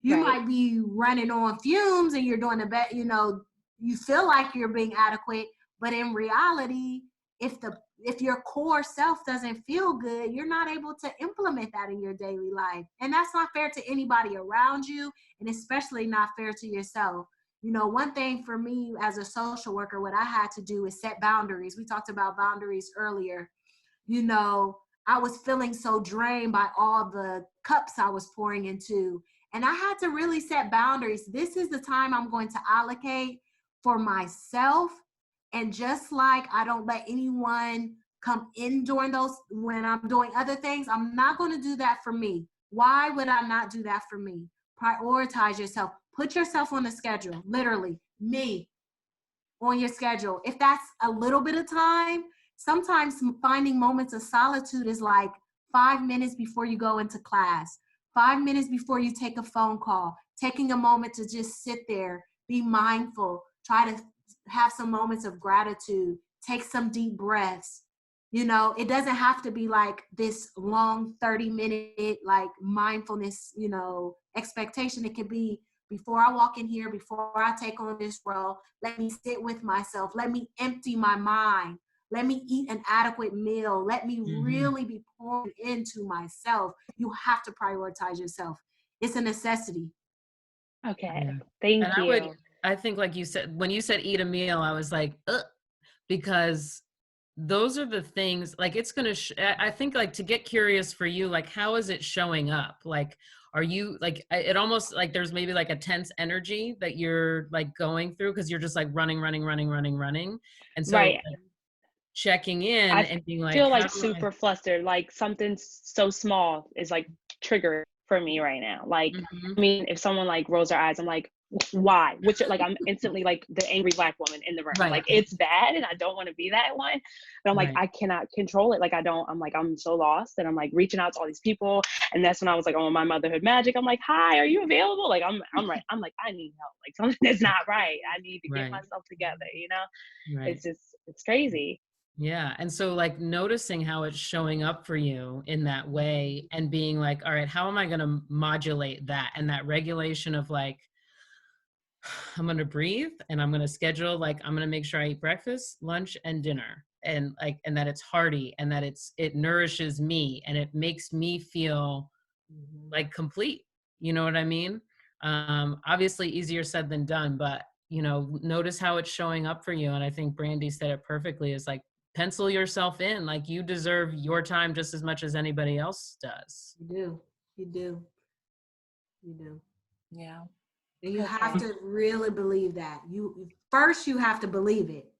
You might be running on fumes and you're doing the best, you feel like you're being adequate, but in reality, if your core self doesn't feel good, you're not able to implement that in your daily life. And that's not fair to anybody around you, and especially not fair to yourself. One thing for me as a social worker, what I had to do is set boundaries. We talked about boundaries earlier. I was feeling so drained by all the cups I was pouring into. And I had to really set boundaries. This is the time I'm going to allocate for myself. And just like I don't let anyone come in during those, when I'm doing other things, I'm not going to do that for me. Why would I not do that for me? Prioritize yourself. Put yourself on the schedule, literally, me on your schedule. If that's a little bit of time, sometimes finding moments of solitude is like 5 minutes before you go into class, 5 minutes before you take a phone call, taking a moment to just sit there, be mindful, try to have some moments of gratitude, take some deep breaths. It doesn't have to be like this long 30-minute like mindfulness, expectation. It could be, before I walk in here, before I take on this role, let me sit with myself. Let me empty my mind. Let me eat an adequate meal. Let me really be pouring into myself. You have to prioritize yourself. It's a necessity. Okay. Yeah. Thank And you. I think like you said, when you said eat a meal, I was like, ugh, because those are the things, like it's going to, I think like to get curious for you, like how is it showing up? Like, are you like, it almost like there's maybe like a tense energy that you're like going through because you're just like running. And so Right. like, checking in I and being like, feel how like do super flustered, like something so small is like triggered for me right now. Like, Mhm. I mean, if someone like rolls their eyes, I'm like, why? Which like I'm instantly like the angry Black woman in the room. Right. Like it's bad and I don't want to be that one. But I'm like, Right. I cannot control it. Like I'm like, I'm so lost, and I'm like reaching out to all these people. And that's when I was like, oh, my motherhood magic. I'm like, hi, are you available? Like I'm right. I'm like, I need help. Like something is not right. I need to get Right. myself together, Right. It's crazy. Yeah. And so like noticing how it's showing up for you in that way and being like, all right, how am I going to modulate that? And that regulation of like, I'm going to breathe and I'm going to schedule, like, I'm going to make sure I eat breakfast, lunch, and dinner. And like, and that it's hearty and that it nourishes me and it makes me feel like complete. You know what I mean? Obviously easier said than done, but notice how it's showing up for you. And I think Brandy said it perfectly, is like, pencil yourself in, like you deserve your time just as much as anybody else does. You do. Yeah. And you have to really believe that. You have to believe it.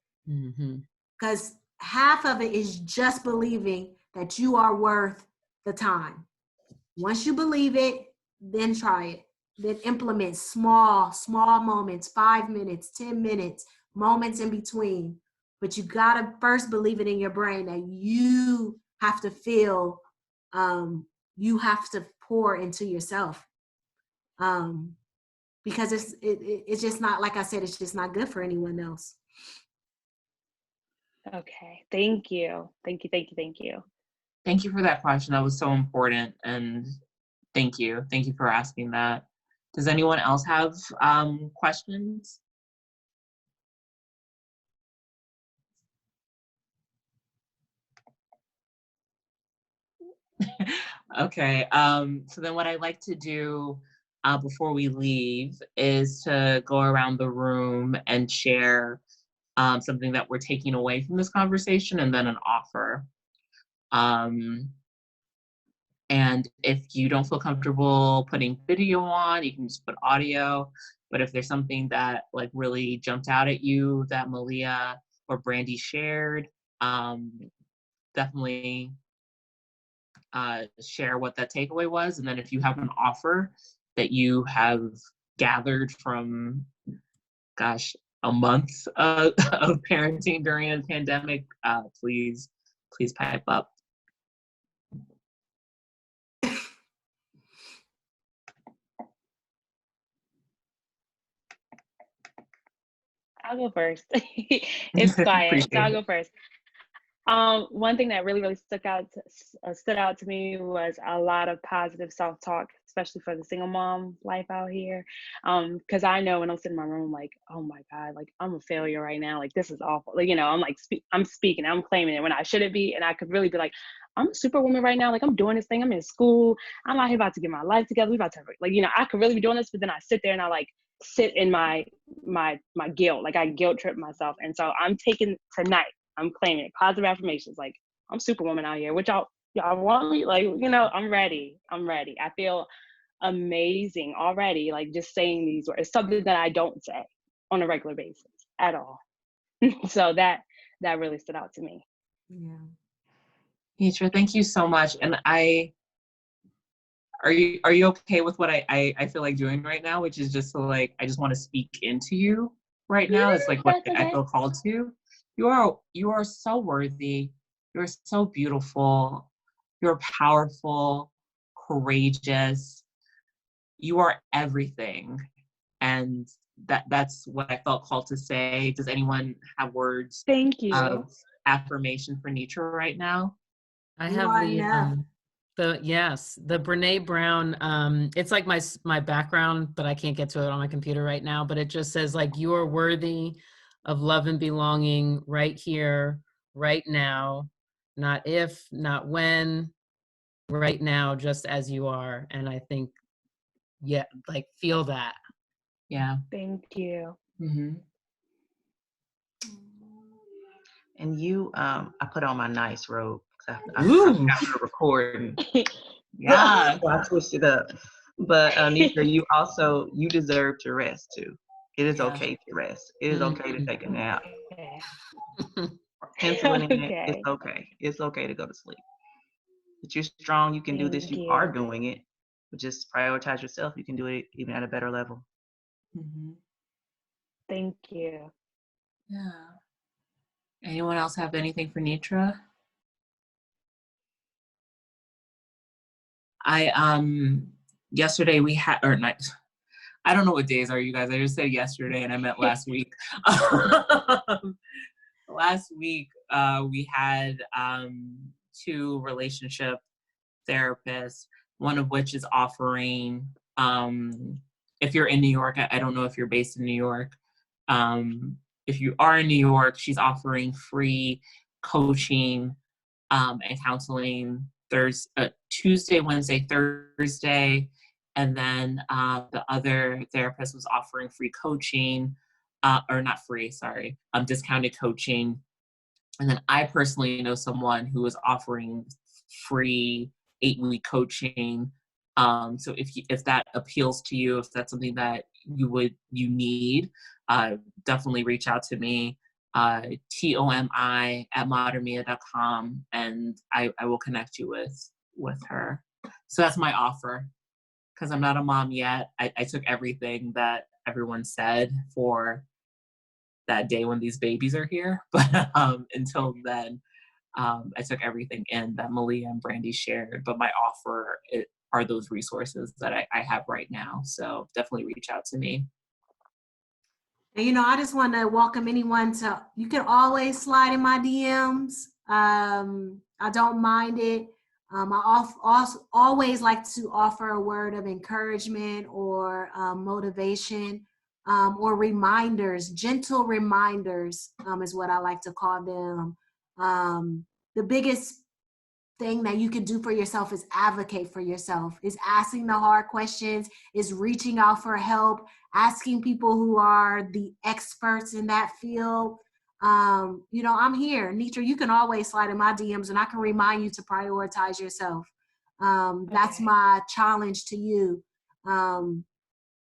Because half of it is just believing that you are worth the time. Once you believe it, then try it. Then implement small moments, 5 minutes, 10 minutes, moments in between. But you gotta first believe it in your brain that you have to feel, you have to pour into yourself. because it's just not, like I said, it's just not good for anyone else. Okay. Thank you. Thank you. Thank you. Thank you. Thank you for that question. That was so important. And thank you. Thank you for asking that. Does anyone else have questions? Okay. So then what I like to do before we leave is to go around the room and share something that we're taking away from this conversation and then an offer. And if you don't feel comfortable putting video on, you can just put audio. But if there's something that like really jumped out at you that Malia or Brandy shared, definitely share what that takeaway was. And then if you have an offer that you have gathered from, gosh, a month of parenting during a pandemic, please pipe up. I'll go first. It's quiet, so I'll go first. One thing that really stood out to me was a lot of positive self-talk, especially for the single mom life out here. Because I know when I'm sitting in my room, like, oh my God, like I'm a failure right now. Like this is awful. Like, you know, I'm like, I'm speaking, I'm claiming it when I shouldn't be. And I could really be like, I'm a superwoman right now. Like I'm doing this thing. I'm in school. I'm out here about to get my life together. We about to have, like, you know, I could really be doing this, but then I sit there and I like sit in my guilt. Like I guilt trip myself. And so I'm taking tonight. I'm claiming it. Positive affirmations. Like I'm superwoman out here. Which y'all want me? Like, you know, I'm ready. I feel amazing already. Like just saying these words. It's something that I don't say on a regular basis at all. So that really stood out to me. Yeah. Nitra, thank you so much. And are you okay with what I feel like doing right now, which is just like I just want to speak into you right now. It's like what I feel called to. You are so worthy. You're so beautiful. You're powerful, courageous. You are everything. And that's what I felt called to say. Does anyone have words Thank you. of affirmation for Nitra right now? I have the Brene Brown, it's like my background, but I can't get to it on my computer right now, but it just says like, you are worthy of love and belonging right here, right now, not if, not when, right now, just as you are. And I think, yeah, like feel that. Yeah. Thank you. Mm-hmm. And you, I put on my nice robe. I got her recording. Yeah. So I switched it up. But Nitra, you deserve to rest too. It is okay to rest. It is okay to take a nap. Penciling in it, it's okay. It's okay to go to sleep. But you're strong, you can do this, you are doing it. But just prioritize yourself. You can do it even at a better level. Mm-hmm. Thank you. Yeah. Anyone else have anything for Nitra? Yesterday we had, or not, I don't know what days are you guys. I just said yesterday and I meant last week. Last week we had 2 relationship therapists, one of which is offering, if you're in New York, I don't know if you're based in New York. If you are in New York, she's offering free coaching and counseling Tuesday, Wednesday, Thursday. And then the other therapist was offering free coaching, or not free, sorry, discounted coaching. And then I personally know someone who is offering free 8-week coaching. So if that appeals to you, if that's something that you need, definitely reach out to me, tomi@modernmia.com, and I will connect you with her. So that's my offer. Because I'm not a mom yet, I took everything that everyone said for that day when these babies are here. But until then, I took everything in that Malia and Brandy shared. But my offer, are those resources that I have right now. So definitely reach out to me. And, you know, I just want to welcome anyone you can always slide in my DMs. I don't mind it. Always like to offer a word of encouragement or motivation or reminders, gentle reminders is what I like to call them. The biggest thing that you can do for yourself is advocate for yourself, is asking the hard questions, is reaching out for help, asking people who are the experts in that field. You know, I'm here. Nitra, you can always slide in my DMs and I can remind you to prioritize yourself. That's my challenge to you.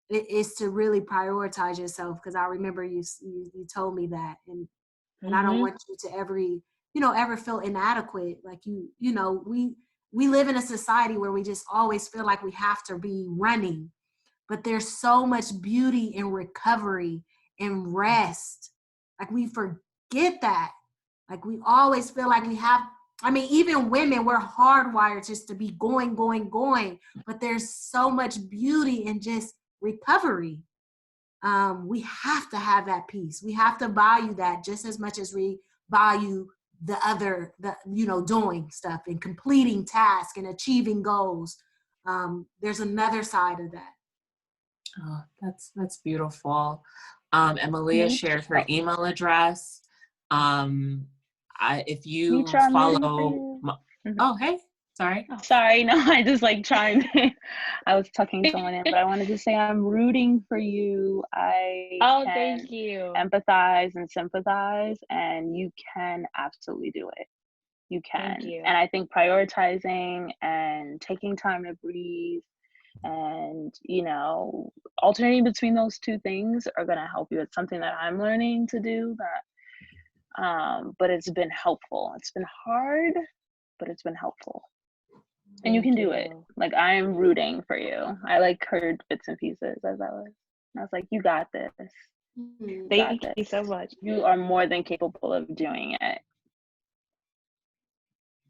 It is to really prioritize yourself, because I remember you told me that, and I don't want you to ever feel inadequate. Like you know, we live in a society where we just always feel like we have to be running, but there's so much beauty in recovery and rest. Like we forget that. Like we always feel like we have, I mean, even women, we're hardwired just to be going, but there's so much beauty in just recovery. We have to have that peace. We have to value that just as much as we value doing stuff and completing tasks and achieving goals. There's another side of that. Oh, that's beautiful. And Malia shared her email address. If you Nitra, follow, oh, hey, sorry. Oh, sorry, no, I just like chimed in. I was tucking someone in, but I wanted to say I'm rooting for you. Thank you. Empathize and sympathize, and you can absolutely do it. You can. Thank you. And I think prioritizing and taking time to breathe and, you know, alternating between those two things are going to help you. It's something that I'm learning to do, but it's been helpful. It's been hard, but it's been helpful. And you can do it. Like, I'm rooting for you. I like heard bits and pieces as I was like, you got this. Thank you so much. You are more than capable of doing it.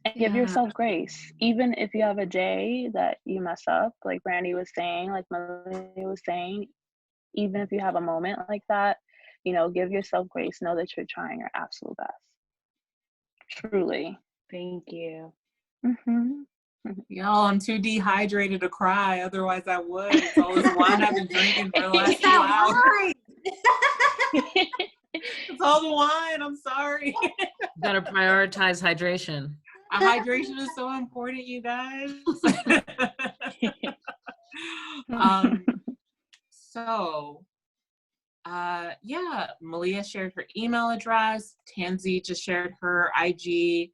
And give yourself grace. Even if you have a day that you mess up, like Brandy was saying, like Malia was saying, even if you have a moment like that, you know, give yourself grace. Know that you're trying your absolute best. Truly. Thank you. Y'all, I'm too dehydrated to cry. Otherwise, I would. It's all this wine I've been drinking for the last 2 hours. It's all the wine. I'm sorry. Gotta prioritize hydration. Hydration is so important, you guys. Malia shared her email address. Tansy just shared her IG.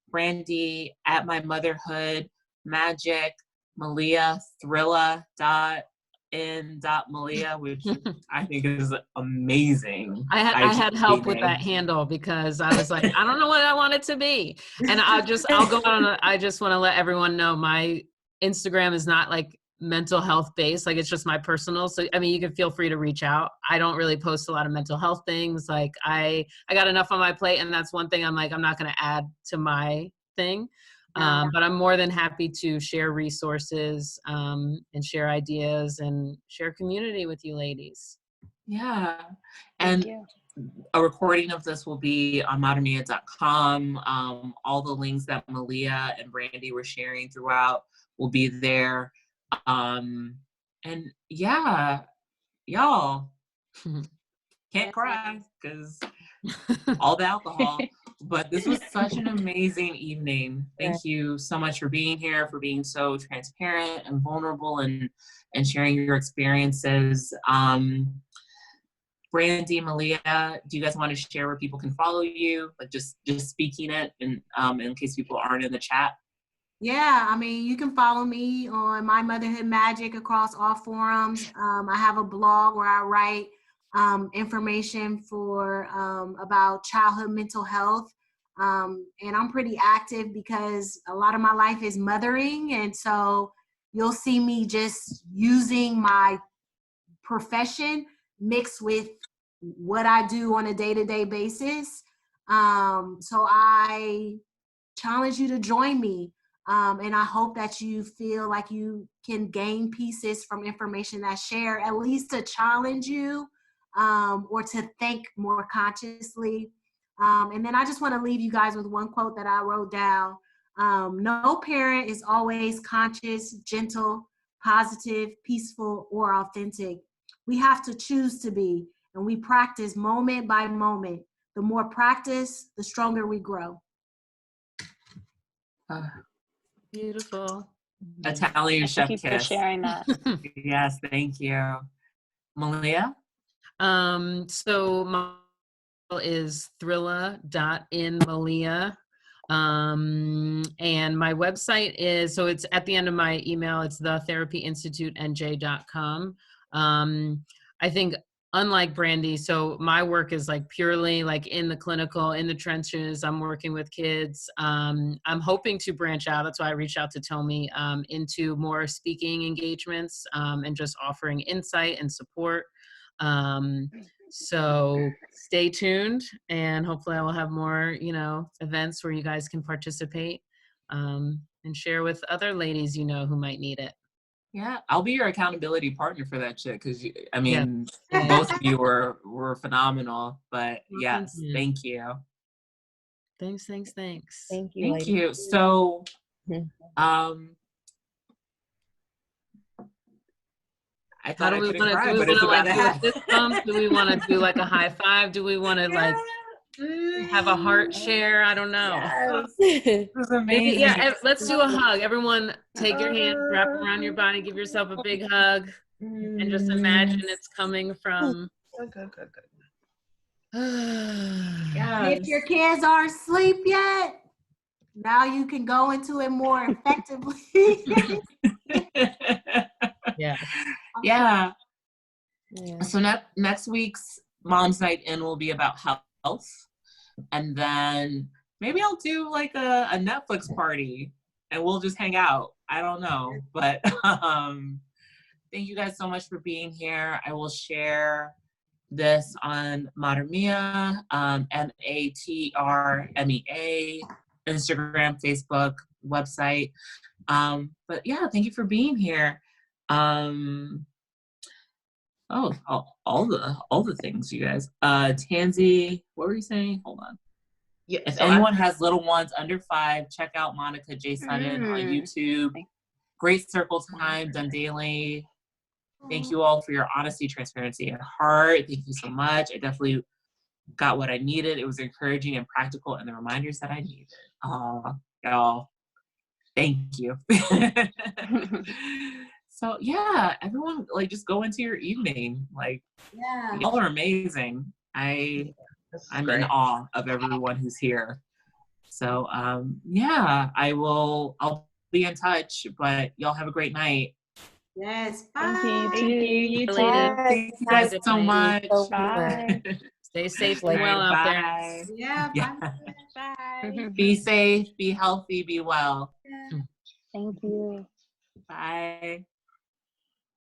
Brandy at My Motherhood Magic. Malia Thrilla.in.Malia, which I think is amazing. I had help with that handle because I was like, I don't know what I want it to be. And I'll go on. I just want to let everyone know my Instagram is not like mental health based. Like, it's just my personal. So, I mean, you can feel free to reach out. I don't really post a lot of mental health things. Like I got enough on my plate. And that's one thing I'm like, I'm not going to add to my thing. But I'm more than happy to share resources and share ideas and share community with you ladies. Yeah. And a recording of this will be on modernmia.com. All the links that Malia and Brandy were sharing throughout will be there. And yeah, y'all can't cry because all the alcohol. But this was such an amazing evening. Thank you so much for being here, for being so transparent and vulnerable and sharing your experiences. Brandy, Malia, do you guys want to share where people can follow you? Like just speaking it in case people aren't in the chat. Yeah, I mean, you can follow me on My Motherhood Magic across all forums. I have a blog where I write information for about childhood mental health. And I'm pretty active because a lot of my life is mothering. And so you'll see me just using my profession mixed with what I do on a day-to-day basis. So I challenge you to join me. And I hope that you feel like you can gain pieces from information that's shared, at least to challenge you or to think more consciously. And then I just want to leave you guys with one quote that I wrote down. No parent is always conscious, gentle, positive, peaceful, or authentic. We have to choose to be, and we practice moment by moment. The more practice, the stronger we grow. Beautiful. Italian chef Thank you for kiss. sharing that. Yes, thank you. Malia? So my is thrilla.inmalia. And my website is, so it's at the end of my email, it's thetherapyinstitutenj.com. I think unlike Brandy, so my work is like purely like in the clinical, in the trenches. I'm working with kids. I'm hoping to branch out. That's why I reached out to Tomi into more speaking engagements and just offering insight and support. So stay tuned, and hopefully I will have more, events where you guys can participate and share with other ladies, who might need it. Yeah, I'll be your accountability partner for that shit, because Yeah. both of you were phenomenal. But yes, Yeah. thank you. Thanks. Thank you. Thank ladies. you. So, I How thought do I we couldn't want to cry, do? We but want it's to about like to do a happen. fist bump? Do we want to do like a high five? Do we want to like have a heart share? I don't know. This is Maybe, amazing. let's do a hug. Everyone take your hand, wrap it around your body, give yourself a big hug, and just imagine it's coming from. Good. And if your kids aren't asleep yet, now you can go into it more effectively. Yeah. Yeah. Yeah. So next week's Mom's Night In will be about health. And then maybe I'll do like a Netflix party and we'll just hang out. I don't know. But thank you guys so much for being here. I will share this on Matermea, MATRMEA, Instagram, Facebook, website. But yeah, thank you for being here. All the things, you guys. Tansy, what were you saying? Hold on. Yeah. If So anyone has little ones under 5, check out Monica J. Sutton on YouTube. Great circle time done daily. Thank you all for your honesty, transparency, and heart. Thank you so much. I definitely got what I needed. It was encouraging and practical, and the reminders that I needed. Y'all, thank you. So yeah, everyone, like, just go into your evening. Like, Yeah. y'all are amazing. I'm in awe of everyone who's here. So yeah, I'll be in touch, but y'all have a great night. Yes. Thank Bye. you. You too. Thank you guys so much. Bye. Stay safe All and well right, out there. bye. Yeah. Yeah. Bye. Be safe, be healthy, be well. Thank you. Bye.